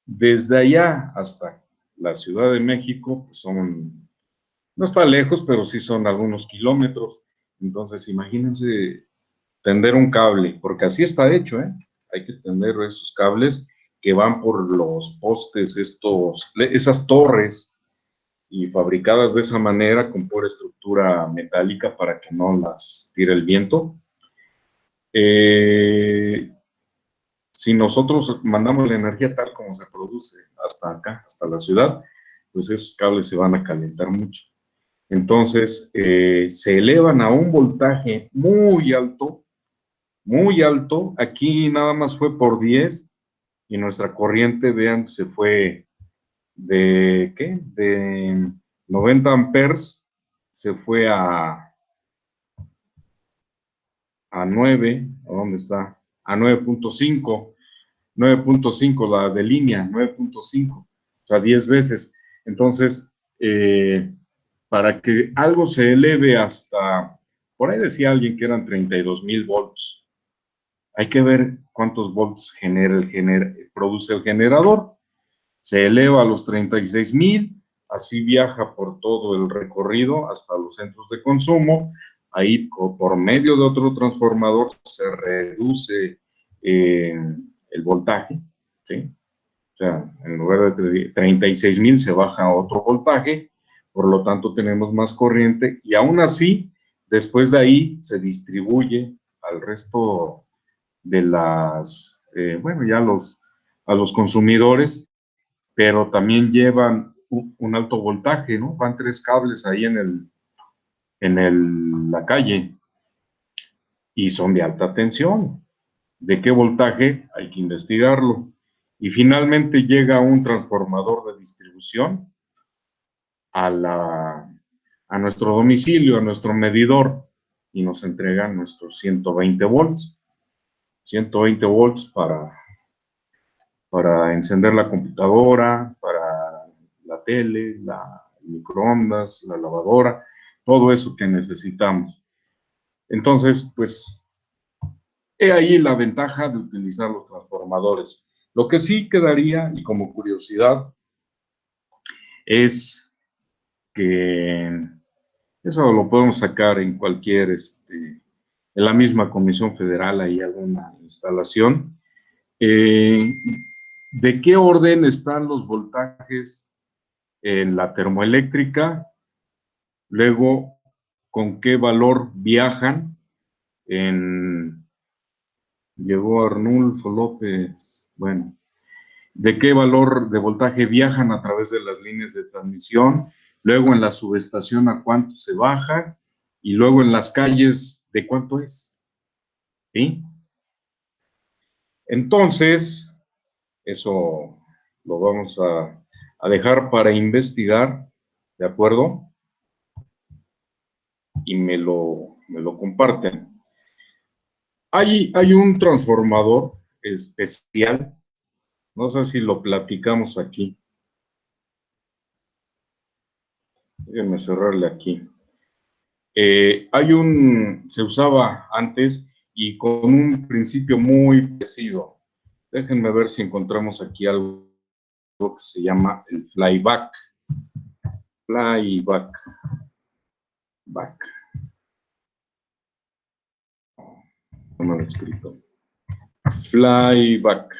Speaker 1: desde allá hasta la Ciudad de México, pues no está lejos, pero sí son algunos kilómetros. Entonces, imagínense tender un cable, porque así está hecho, ¿eh? Hay que tender esos cables que van por los postes, esas torres y fabricadas de esa manera con pura estructura metálica para que no las tire el viento. Si nosotros mandamos la energía tal como se produce hasta acá, hasta la ciudad, pues esos cables se van a calentar mucho. Entonces, se elevan a un voltaje muy alto, muy alto. Aquí nada más fue por 10 y nuestra corriente, vean, se fue de, ¿qué? De 90 amperes, se fue a 9, ¿a dónde está? A 9.5. 9.5, la de línea, 9.5, o sea, 10 veces. Entonces, para que algo se eleve hasta, por ahí decía alguien que eran 32,000 volts, hay que ver cuántos volts produce el generador. Se eleva a los 36,000, así viaja por todo el recorrido hasta los centros de consumo. Ahí, por medio de otro transformador, se reduce el voltaje, ¿sí? O sea, en lugar de 36,000 se baja a otro voltaje, por lo tanto tenemos más corriente y aún así, después de ahí se distribuye al resto de las, bueno, ya a los consumidores, pero también llevan un alto voltaje, ¿no? Van 3 cables ahí en la calle y son de alta tensión. ¿De qué voltaje? Hay que investigarlo. Y finalmente llega un transformador de distribución a nuestro domicilio, a nuestro medidor, y nos entregan nuestros 120 volts. 120 volts para encender la computadora, para la tele, el microondas, la lavadora, todo eso que necesitamos. Entonces, pues, he ahí la ventaja de utilizar los transformadores. Lo que sí quedaría, y como curiosidad, es que eso lo podemos sacar en cualquier, en la misma Comisión Federal, hay alguna instalación. ¿De qué orden están los voltajes en la termoeléctrica? Luego, ¿con qué valor viajan? Llegó Arnulfo López, bueno, ¿de qué valor de voltaje viajan a través de las líneas de transmisión? Luego en la subestación, ¿a cuánto se baja? Y luego en las calles, ¿de cuánto es? ¿Sí? Entonces, eso lo vamos a dejar para investigar, ¿de acuerdo? Y me lo comparten. Hay un transformador especial, no sé si lo platicamos aquí. Déjenme cerrarle aquí. Se usaba antes y con un principio muy parecido. Déjenme ver si encontramos aquí algo que se llama el flyback. Flyback. No me lo he escrito. Flyback.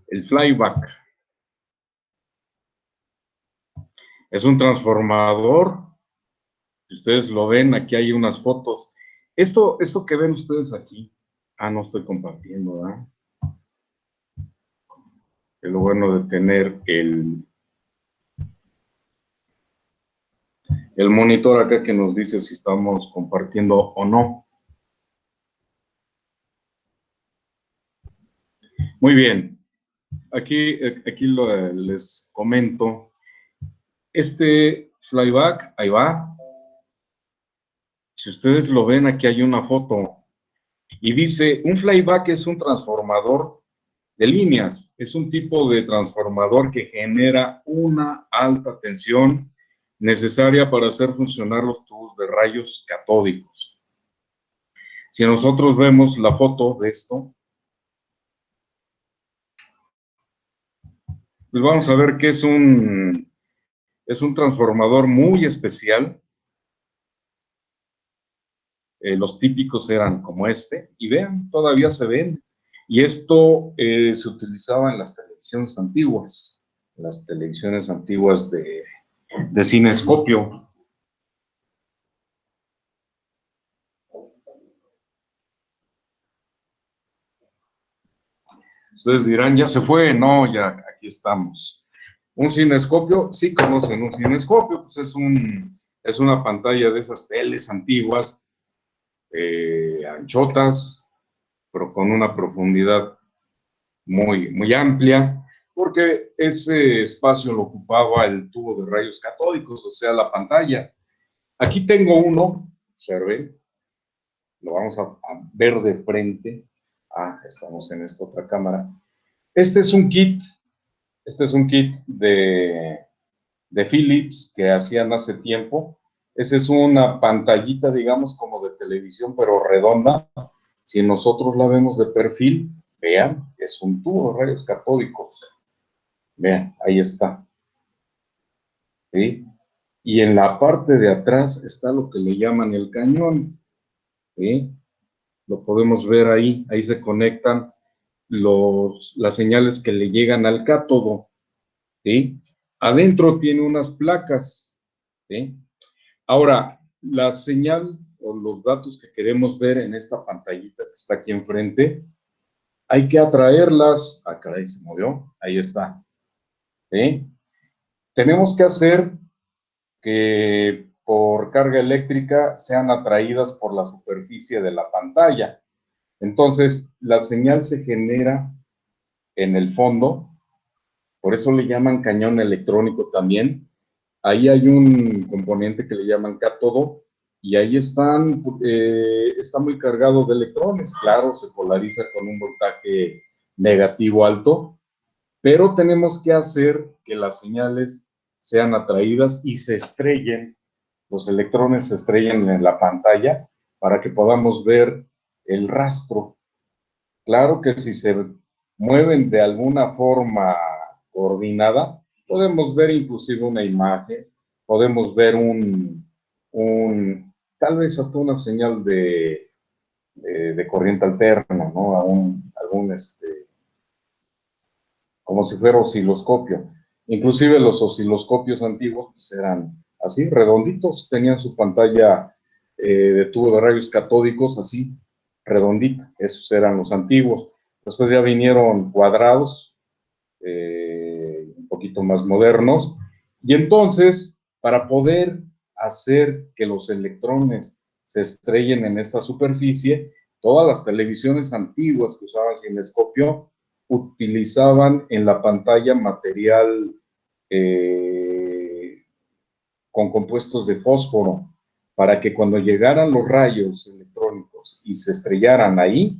Speaker 1: El flyback es un transformador. Si ustedes lo ven, aquí hay unas fotos. Esto que ven ustedes aquí, no estoy compartiendo, ¿verdad? Es lo bueno de tener el monitor acá que nos dice si estamos compartiendo o no. Muy bien. Aquí les comento. Este flyback, ahí va. Si ustedes lo ven, aquí hay una foto. Y dice, un flyback es un transformador de líneas. Es un tipo de transformador que genera una alta tensión necesaria para hacer funcionar los tubos de rayos catódicos. Si nosotros vemos la foto de esto, pues vamos a ver que es un transformador muy especial. Los típicos eran como este, y vean, todavía se ven. Y esto se utilizaba en las televisiones antiguas. las televisiones antiguas de cinescopio. Ustedes dirán, ¿ya se fue? No, ya aquí estamos. Un cinescopio, sí conocen un cinescopio, pues es una pantalla de esas teles antiguas, anchotas, pero con una profundidad muy amplia, porque ese espacio lo ocupaba el tubo de rayos catódicos, o sea, la pantalla. Aquí tengo uno, observen, lo vamos a ver de frente. Estamos en esta otra cámara. Este es un kit de Philips que hacían hace tiempo. Esa es una pantallita, digamos, como de televisión, pero redonda. Si nosotros la vemos de perfil, vean, es un tubo de rayos catódicos. Vean, ahí está. ¿Sí? Y en la parte de atrás está lo que le llaman el cañón. ¿Sí? Lo podemos ver ahí. Ahí se conectan las señales que le llegan al cátodo. ¿Sí? Adentro tiene unas placas. ¿Sí? Ahora, la señal o los datos que queremos ver en esta pantallita que está aquí enfrente, hay que atraerlas. Caray, se movió. Ahí está. ¿Sí? Tenemos que hacer que por carga eléctrica sean atraídas por la superficie de la pantalla. Entonces, la señal se genera en el fondo, por eso le llaman cañón electrónico también. Ahí hay un componente que le llaman cátodo, y ahí está muy cargado de electrones. Claro, se polariza con un voltaje negativo alto, pero tenemos que hacer que las señales sean atraídas y se estrellen, los electrones se estrellen en la pantalla para que podamos ver el rastro. Claro que si se mueven de alguna forma coordinada, podemos ver inclusive una imagen, podemos ver tal vez hasta una señal de corriente alterna, ¿no? Como si fuera osciloscopio. Inclusive los osciloscopios antiguos pues eran así, redonditos, tenían su pantalla de tubo de rayos catódicos así, redondita. Esos eran los antiguos. Después ya vinieron cuadrados, un poquito más modernos, y entonces, para poder hacer que los electrones se estrellen en esta superficie, todas las televisiones antiguas que usaban cinescopio utilizaban en la pantalla material con compuestos de fósforo, para que cuando llegaran los rayos electrónicos y se estrellaran ahí,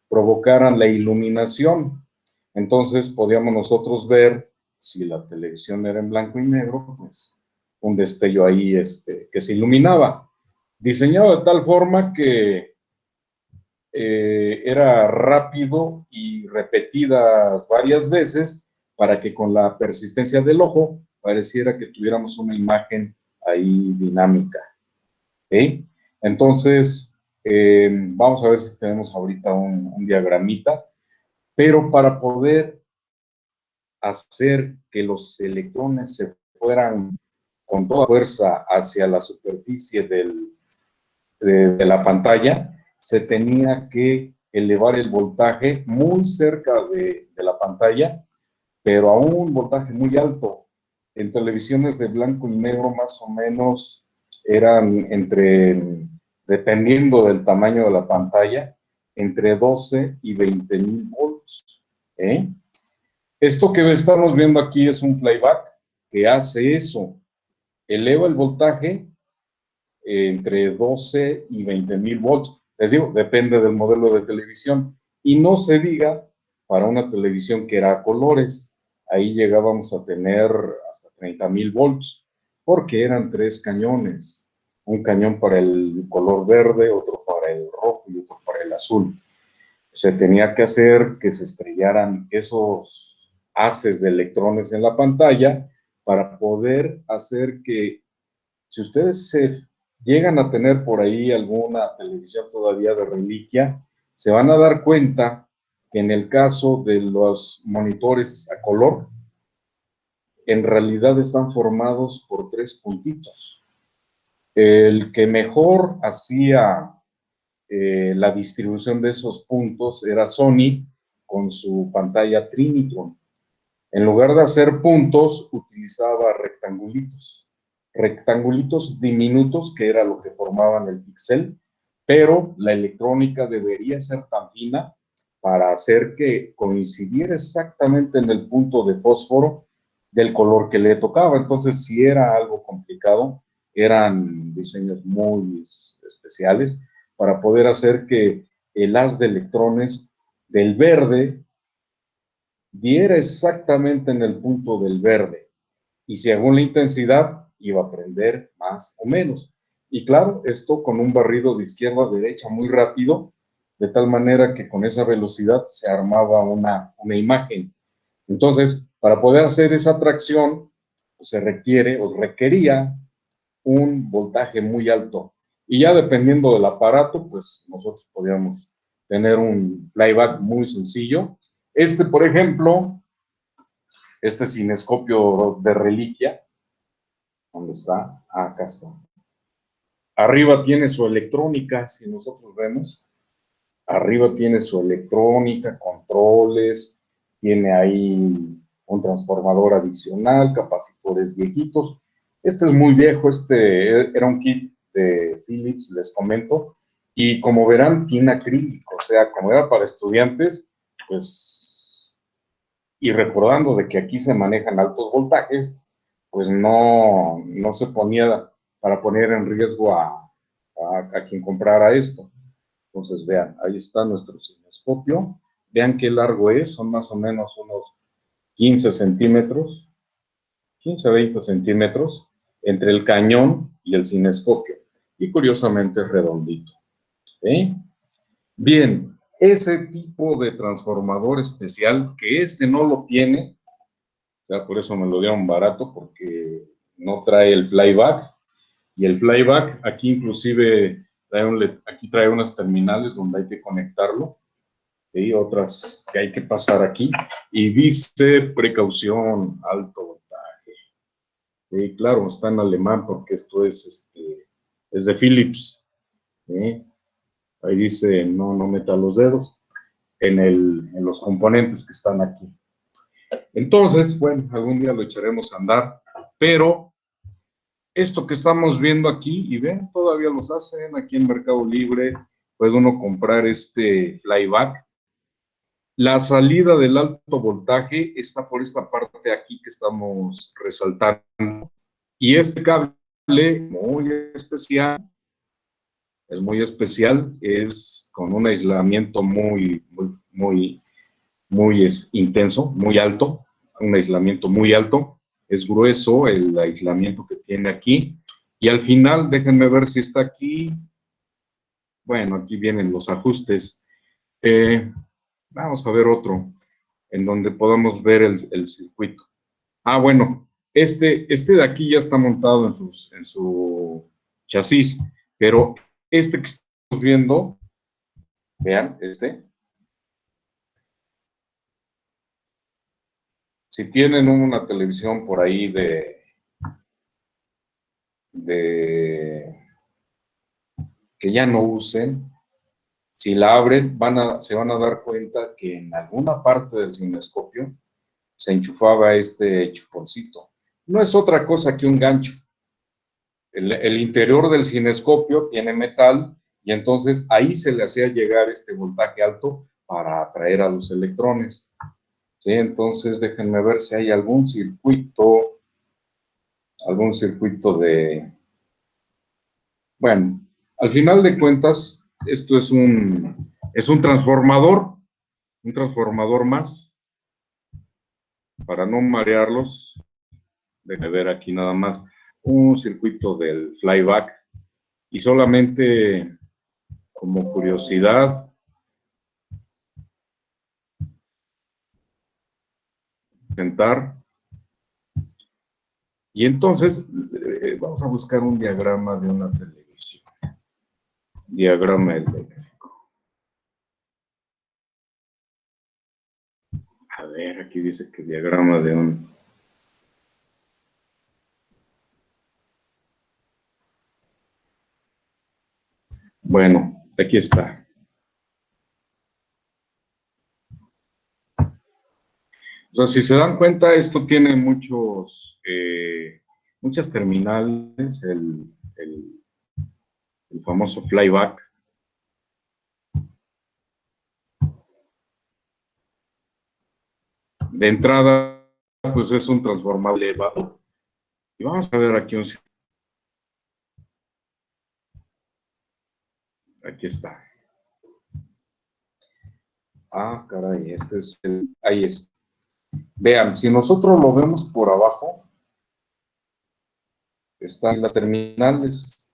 Speaker 1: provocaran la iluminación. Entonces podíamos nosotros ver, si la televisión era en blanco y negro, pues un destello ahí que se iluminaba. Diseñado de tal forma que era rápido y repetidas varias veces para que con la persistencia del ojo pareciera que tuviéramos una imagen ahí dinámica. ¿Okay? Entonces, vamos a ver si tenemos ahorita un diagramita, pero para poder hacer que los electrones se fueran con toda fuerza hacia la superficie de la pantalla, se tenía que elevar el voltaje muy cerca de la pantalla, pero a un voltaje muy alto. En televisiones de blanco y negro más o menos eran dependiendo del tamaño de la pantalla, entre 12 y 20,000 volts. Esto que estamos viendo aquí es un playback que hace eso, eleva el voltaje entre 12 y 20,000 volts. Les digo, depende del modelo de televisión. Y no se diga para una televisión que era a colores. Ahí llegábamos a tener hasta 30,000 volts, porque eran 3 cañones. Un cañón para el color verde, otro para el rojo y otro para el azul. Se tenía que hacer que se estrellaran esos haces de electrones en la pantalla para poder hacer que, si ustedes se llegan a tener por ahí alguna televisión todavía de reliquia, se van a dar cuenta que en el caso de los monitores a color, en realidad están formados por 3 puntitos. El que mejor hacía la distribución de esos puntos era Sony con su pantalla Trinitron. En lugar de hacer puntos, utilizaba rectangulitos diminutos, que era lo que formaban el píxel, pero la electrónica debería ser tan fina para hacer que coincidiera exactamente en el punto de fósforo del color que le tocaba. Entonces, si era algo complicado, eran diseños muy especiales para poder hacer que el haz de electrones del verde diera exactamente en el punto del verde. Y según la intensidad, iba a prender más o menos. Y claro, esto con un barrido de izquierda a derecha muy rápido, de tal manera que con esa velocidad se armaba una imagen. Entonces, para poder hacer esa tracción, pues se requería un voltaje muy alto. Y ya dependiendo del aparato, pues nosotros podíamos tener un playback muy sencillo. Por ejemplo, este cinescopio de reliquia, ¿dónde está? Ah, acá está. Arriba tiene su electrónica, si nosotros vemos. Arriba tiene su electrónica, controles, tiene ahí un transformador adicional, capacitores viejitos. Este es muy viejo, era un kit de Philips, les comento, y como verán, tiene acrílico, o sea, como era para estudiantes, pues, y recordando de que aquí se manejan altos voltajes, pues no se ponía para poner en riesgo a quien comprara esto. Entonces, vean, ahí está nuestro cinescopio. Vean qué largo es, son más o menos unos 15 centímetros, 15 a 20 centímetros entre el cañón y el cinescopio. Y curiosamente es redondito. ¿Eh? Bien, ese tipo de transformador especial, que no lo tiene, o sea, por eso me lo dieron barato, porque no trae el flyback. Y el flyback, aquí inclusive aquí trae unas terminales donde hay que conectarlo, y otras que hay que pasar aquí, y dice precaución, alto voltaje. Y claro, está en alemán porque esto es de Philips. ¿Sí? Ahí dice no meta los dedos en los componentes que están aquí. Entonces, bueno, algún día lo echaremos a andar, pero esto que estamos viendo aquí, y ven, todavía los hacen aquí en Mercado Libre, puede uno comprar este flyback. La salida del alto voltaje está por esta parte aquí que estamos resaltando. Y este cable muy especial, es con un aislamiento muy intenso, muy alto, un aislamiento muy alto. Es grueso el aislamiento que tiene aquí. Y al final, déjenme ver si está aquí. Bueno, aquí vienen los ajustes. Vamos a ver otro, en donde podamos ver el circuito. Ah, bueno, este de aquí ya está montado en su chasis, pero que estamos viendo, vean, si tienen una televisión por ahí que ya no usen, si la abren, se van a dar cuenta que en alguna parte del cinescopio se enchufaba este chuponcito. No es otra cosa que un gancho. El interior del cinescopio tiene metal y entonces ahí se le hacía llegar este voltaje alto para atraer a los electrones. ¿Sí? Entonces déjenme ver si hay algún circuito de... Bueno, al final de cuentas, esto es un transformador más, para no marearlos. Déjenme ver aquí nada más un circuito del flyback y solamente como curiosidad, sentar. Y entonces vamos a buscar un diagrama de una televisión. Diagrama eléctrico. A ver, aquí dice que diagrama de un... Bueno, aquí está. O sea, si se dan cuenta, esto tiene muchas terminales, el famoso flyback. De entrada, pues es un transformador elevado. Y vamos a ver aquí aquí está. Ah, caray, este es ahí está. Vean, si nosotros lo vemos por abajo, están las terminales,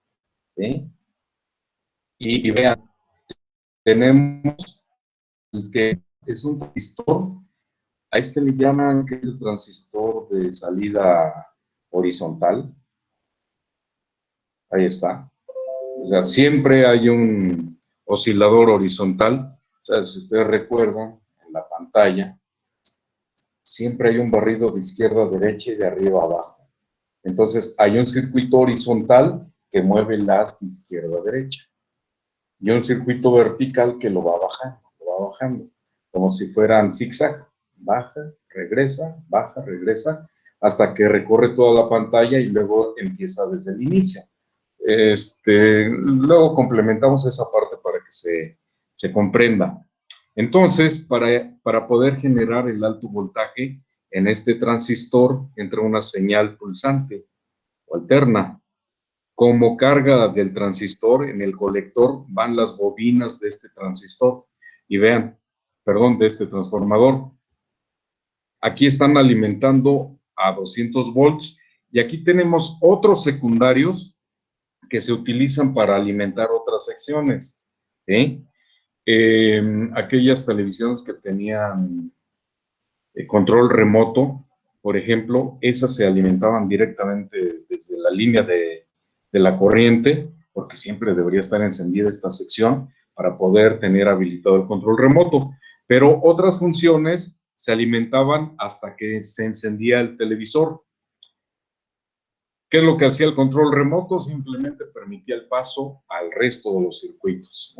Speaker 1: ¿sí? Y vean, tenemos el que es un transistor, a este le llaman que es el transistor de salida horizontal. Ahí está. O sea, siempre hay un oscilador horizontal. O sea, si ustedes recuerdan, en la pantalla, siempre hay un barrido de izquierda a derecha y de arriba a abajo. Entonces, hay un circuito horizontal que mueve el haz de izquierda a derecha. Y un circuito vertical que lo va bajando, como si fueran zigzag. Baja, regresa, hasta que recorre toda la pantalla y luego empieza desde el inicio. Luego complementamos esa parte para que se comprenda. Entonces, para poder generar el alto voltaje, en este transistor entra una señal pulsante o alterna. Como carga del transistor, en el colector van las bobinas de este transistor. Y vean, perdón, de este transformador. Aquí están alimentando a 200 volts y aquí tenemos otros secundarios que se utilizan para alimentar otras secciones. ¿Sí? Aquellas televisiones que tenían control remoto, por ejemplo, esas se alimentaban directamente desde la línea de la corriente, porque siempre debería estar encendida esta sección para poder tener habilitado el control remoto. Pero otras funciones se alimentaban hasta que se encendía el televisor. ¿Qué es lo que hacía el control remoto? Simplemente permitía el paso al resto de los circuitos.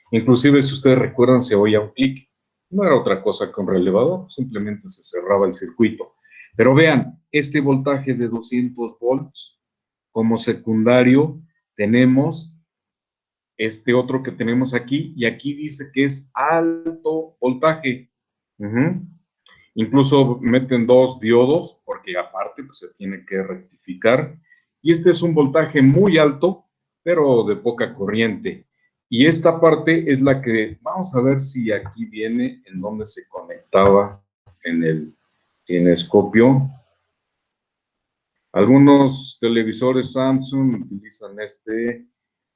Speaker 1: Inclusive, si ustedes recuerdan, se oía un clic. No era otra cosa que un relevador, simplemente se cerraba el circuito. Pero vean, este voltaje de 200 volts, como secundario, tenemos este otro que tenemos aquí, y aquí dice que es alto voltaje. Incluso meten 2 diodos, porque aparte pues, se tiene que rectificar. Y este es un voltaje muy alto, pero de poca corriente. Y esta parte es la que, vamos a ver si aquí viene en donde se conectaba en el cinescopio. Algunos televisores Samsung utilizan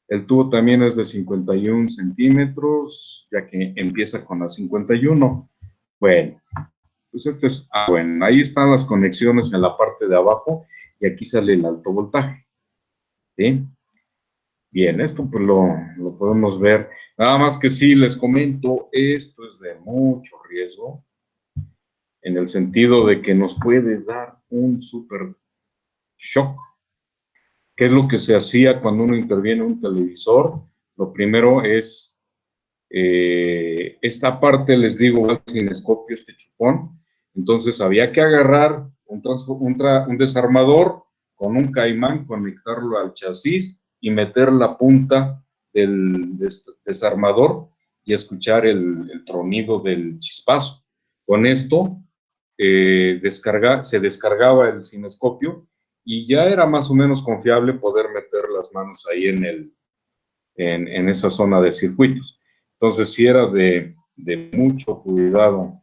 Speaker 1: el tubo también es de 51 centímetros, ya que empieza con la 51. Bueno, pues bueno, ahí están las conexiones en la parte de abajo y aquí sale el alto voltaje. ¿Sí? Bien, esto pues lo podemos ver. Nada más que sí, les comento, esto es de mucho riesgo, en el sentido de que nos puede dar un super shock. ¿Qué es lo que se hacía cuando uno interviene en un televisor? Lo primero es, esta parte, les digo, el cinescopio, este chupón. Entonces había que agarrar un desarmador con un caimán, conectarlo al chasis y meter la punta del desarmador y escuchar el tronido del chispazo. Con esto se descargaba el cinescopio y ya era más o menos confiable poder meter las manos ahí en esa zona de circuitos. Entonces sí era de mucho cuidado.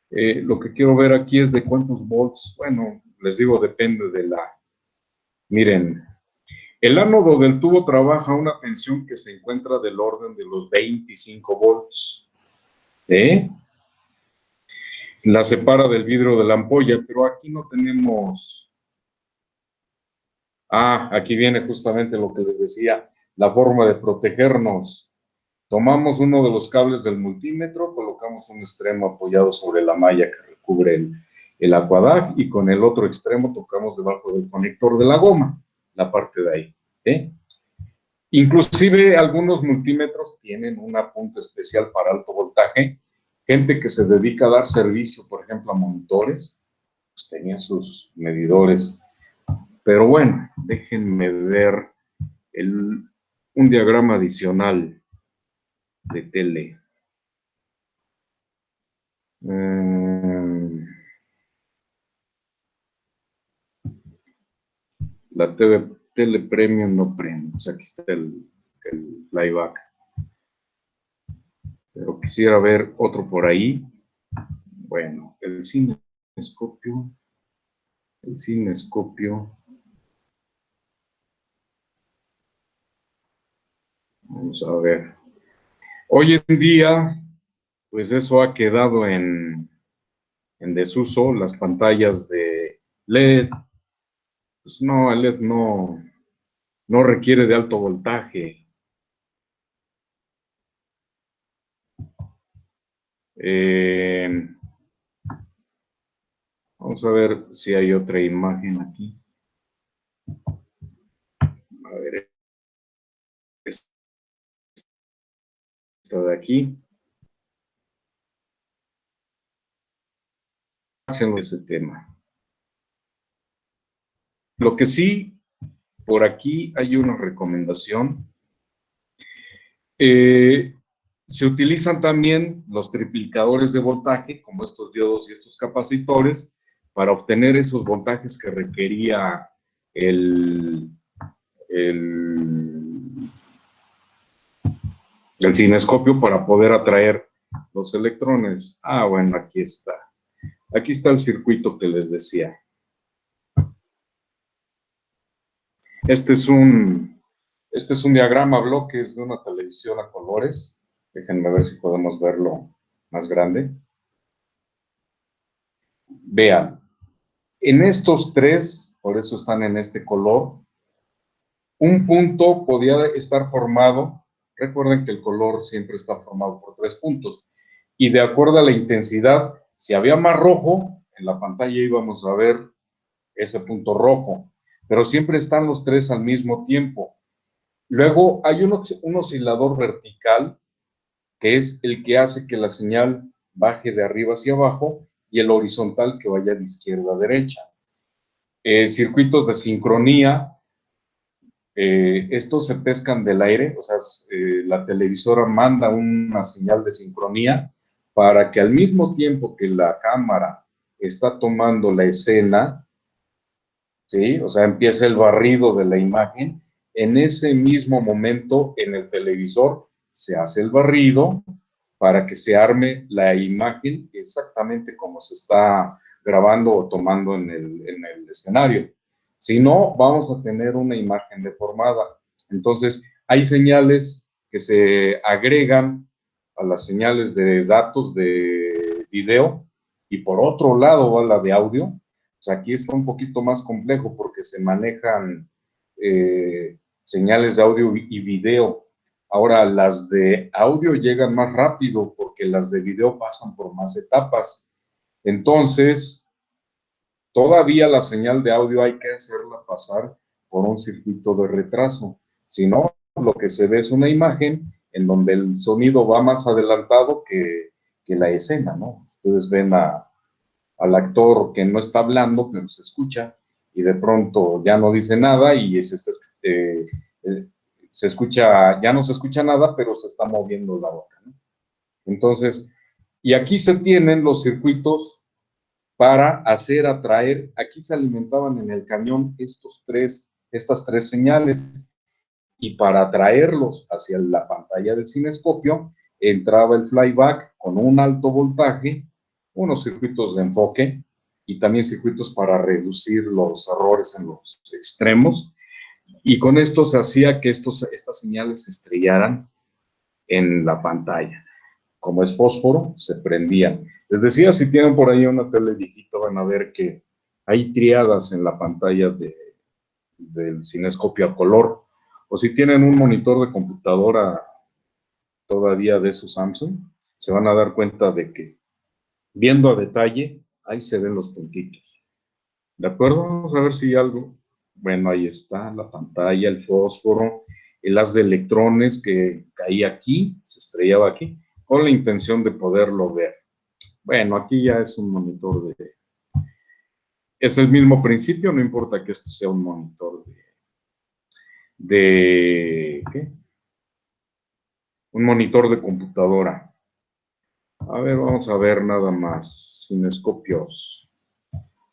Speaker 1: Lo que quiero ver aquí es de cuántos volts. Bueno, les digo, depende de Miren, el ánodo del tubo trabaja a una tensión que se encuentra del orden de los 25 volts. La separa del vidrio de la ampolla, pero aquí no tenemos... aquí viene justamente lo que les decía, la forma de protegernos. Tomamos uno de los cables del multímetro, colocamos un extremo apoyado sobre la malla que recubre el Aquadac y con el otro extremo tocamos debajo del conector de la goma, la parte de ahí. Inclusive algunos multímetros tienen una punta especial para alto voltaje. Gente que se dedica a dar servicio, por ejemplo, a monitores, pues tenía sus medidores. Pero bueno, déjenme ver un diagrama adicional de tele. La tele premium no premium. Pues aquí está el flyback. Pero quisiera ver otro por ahí. Bueno, el cinescopio. El cinescopio. Vamos a ver. Hoy en día, pues eso ha quedado en desuso, las pantallas de LED. Pues no, el LED no requiere de alto voltaje. Vamos a ver si hay otra imagen aquí. A ver, esta de aquí. Hacen ese tema. Lo que sí, por aquí hay una recomendación. Se utilizan también los triplicadores de voltaje, como estos diodos y estos capacitores, para obtener esos voltajes que requería el cinescopio para poder atraer los electrones. Ah, bueno, aquí está. Aquí está el circuito que les decía. Este es un diagrama bloques de una televisión a colores. Déjenme ver si podemos verlo más grande. Vean, en estos tres, por eso están en este color, un punto podía estar formado. Recuerden que el color siempre está formado por 3 puntos. Y de acuerdo a la intensidad, si había más rojo, en la pantalla íbamos a ver ese punto rojo. Pero siempre están los 3 al mismo tiempo. Luego hay un oscilador vertical, que es el que hace que la señal baje de arriba hacia abajo, y el horizontal que vaya de izquierda a derecha. Circuitos de sincronía. Estos se pescan del aire, o sea, la televisora manda una señal de sincronía para que al mismo tiempo que la cámara está tomando la escena, ¿sí? O sea, empieza el barrido de la imagen, en ese mismo momento en el televisor se hace el barrido para que se arme la imagen exactamente como se está grabando o tomando en el escenario. Si no, vamos a tener una imagen deformada. Entonces, hay señales que se agregan a las señales de datos de video, y por otro lado va la de audio. O sea, aquí está un poquito más complejo porque se manejan señales de audio y video. Ahora, las de audio llegan más rápido porque las de video pasan por más etapas. Entonces, todavía la señal de audio hay que hacerla pasar por un circuito de retraso. Si no, lo que se ve es una imagen en donde el sonido va más adelantado que la escena, ¿no? Ustedes ven al actor que no está hablando, pero se escucha, y de pronto ya no dice nada y se escucha, ya no se escucha nada, pero se está moviendo la boca, ¿no? Entonces, y aquí se tienen los circuitos para hacer atraer. Aquí se alimentaban en el cañón estas tres señales, y para atraerlos hacia la pantalla del cinescopio entraba el flyback con un alto voltaje, unos circuitos de enfoque y también circuitos para reducir los errores en los extremos, y con esto se hacía que estas señales se estrellaran en la pantalla. Como es fósforo, se prendían. Les decía, si tienen por ahí una tele viejita, van a ver que hay triadas en la pantalla del cinescopio a color. O si tienen un monitor de computadora todavía de esos Samsung, se van a dar cuenta de que, viendo a detalle, ahí se ven los puntitos. ¿De acuerdo? Vamos a ver si algo. Bueno, ahí está la pantalla, el fósforo, el haz de electrones que caía aquí, se estrellaba aquí, con la intención de poderlo ver. Bueno, aquí ya es un monitor de... Es el mismo principio, no importa que esto sea un monitor ¿qué? Un monitor de computadora. A ver, vamos a ver nada más. Cinescopios.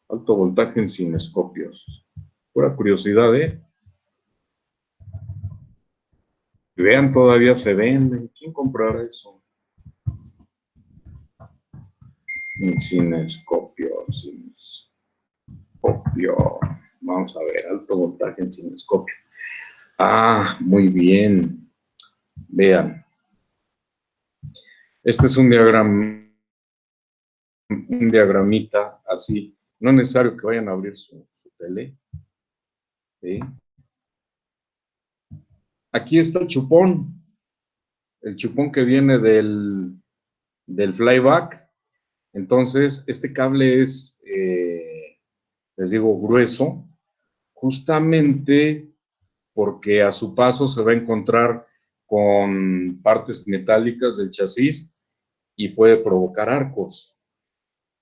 Speaker 1: Alto voltaje en cinescopios. Pura curiosidad, ¿eh? Vean, todavía se venden. ¿Quién comprará eso? Un cinescopio. Vamos a ver, alto voltaje en cinescopio. Ah, muy bien. Vean. Este es un diagramita así. No es necesario que vayan a abrir su tele. ¿Sí? Aquí está el chupón que viene del flyback. Entonces, este cable es, les digo, grueso, justamente porque a su paso se va a encontrar con partes metálicas del chasis y puede provocar arcos.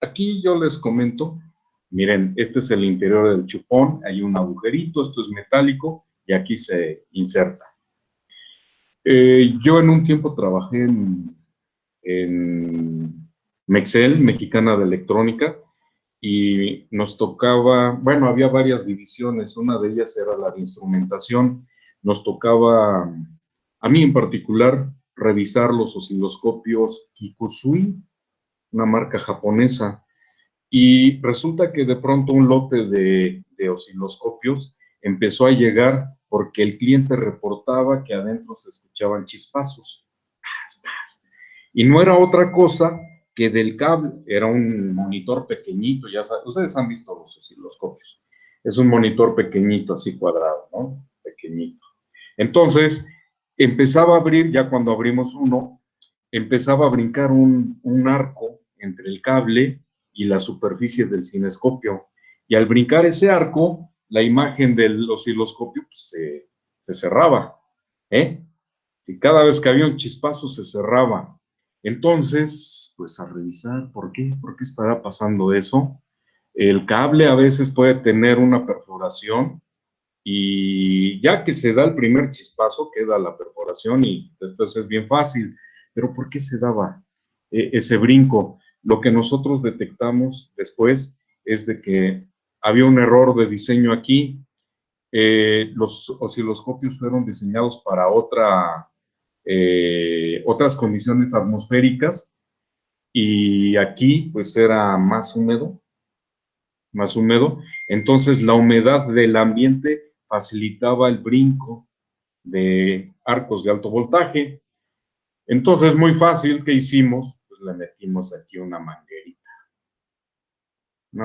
Speaker 1: Aquí yo les comento, miren, este es el interior del chupón, hay un agujerito, esto es metálico y aquí se inserta. Yo en un tiempo trabajé en Mexel, Mexicana de Electrónica, y nos tocaba, bueno, había varias divisiones, una de ellas era la de instrumentación, nos tocaba, a mí en particular, revisar los osciloscopios Kikusui, una marca japonesa, y resulta que de pronto un lote de osciloscopios empezó a llegar porque el cliente reportaba que adentro se escuchaban chispazos. Y no era otra cosa que del cable, era un monitor pequeñito, ya saben, ustedes han visto los osciloscopios. Es un monitor pequeñito, así cuadrado, ¿no? Pequeñito. Entonces, empezaba a abrir, ya cuando abrimos uno, empezaba a brincar un arco entre el cable y la superficie del cinescopio. Y al brincar ese arco, la imagen del osciloscopio pues, se cerraba. Si cada vez que había un chispazo se cerraba. Entonces, pues a revisar, ¿por qué? ¿Por qué estará pasando eso? El cable a veces puede tener una perforación y ya que se da el primer chispazo, queda la perforación y después es bien fácil. Pero ¿por qué se daba ese brinco? Lo que nosotros detectamos después es de que había un error de diseño aquí. Los osciloscopios fueron diseñados para otras condiciones atmosféricas y aquí pues era más húmedo, entonces la humedad del ambiente facilitaba el brinco de arcos de alto voltaje. Entonces, muy fácil, ¿qué hicimos? Pues le metimos aquí una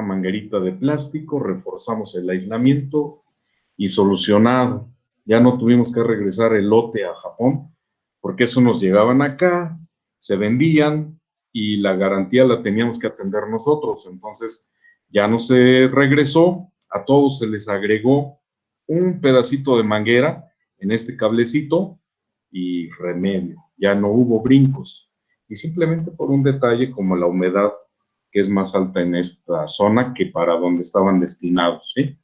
Speaker 1: manguerita de plástico, reforzamos el aislamiento y solucionado. Ya no tuvimos que regresar el lote a Japón, porque eso nos llegaban acá, se vendían y la garantía la teníamos que atender nosotros. Entonces, ya no se regresó, a todos se les agregó un pedacito de manguera en este cablecito y remedio. Ya no hubo brincos. Y simplemente por un detalle como la humedad que es más alta en esta zona que para donde estaban destinados, ¿sí?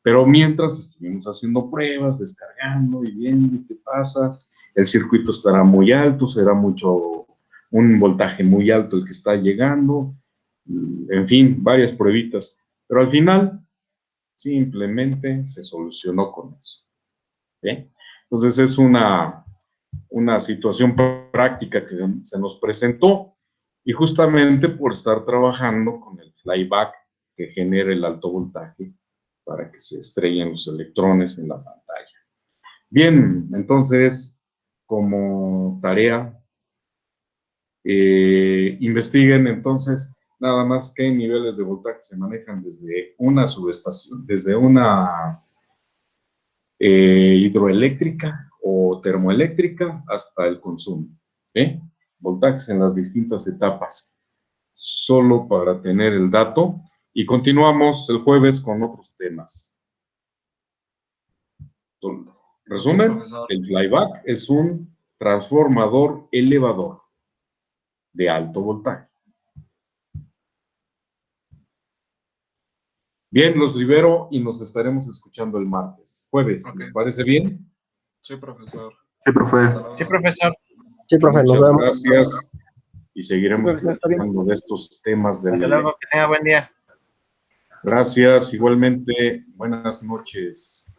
Speaker 1: Pero mientras estuvimos haciendo pruebas, descargando y viendo qué pasa, el circuito estará muy alto, será un voltaje muy alto el que está llegando, en fin, varias pruebitas. Pero al final, simplemente se solucionó con eso. ¿Sí? Entonces es una situación práctica que se nos presentó y justamente por estar trabajando con el flyback que genera el alto voltaje para que se estrellen los electrones en la pantalla. Bien, entonces, como tarea, investiguen entonces nada más qué niveles de voltaje se manejan desde una subestación, desde una hidroeléctrica o termoeléctrica hasta el consumo. Voltajes en las distintas etapas, solo para tener el dato. Y continuamos el jueves con otros temas. Resumen,
Speaker 5: Profesor.
Speaker 1: el flyback es un transformador elevador de alto voltaje. Bien, los libero y nos estaremos escuchando el martes. Jueves,
Speaker 5: Ok.
Speaker 1: ¿les parece bien?
Speaker 5: Sí, profesor.
Speaker 6: Sí, profe.
Speaker 5: Hasta luego.
Speaker 4: Sí, profesor.
Speaker 3: Sí, profe, nos
Speaker 1: Muchas
Speaker 3: vemos.
Speaker 1: gracias y seguiremos
Speaker 7: Sí, profesor, está bien.
Speaker 1: hablando de estos temas del
Speaker 4: Hasta luego, que tenga buen día.
Speaker 1: Gracias, igualmente. Buenas noches.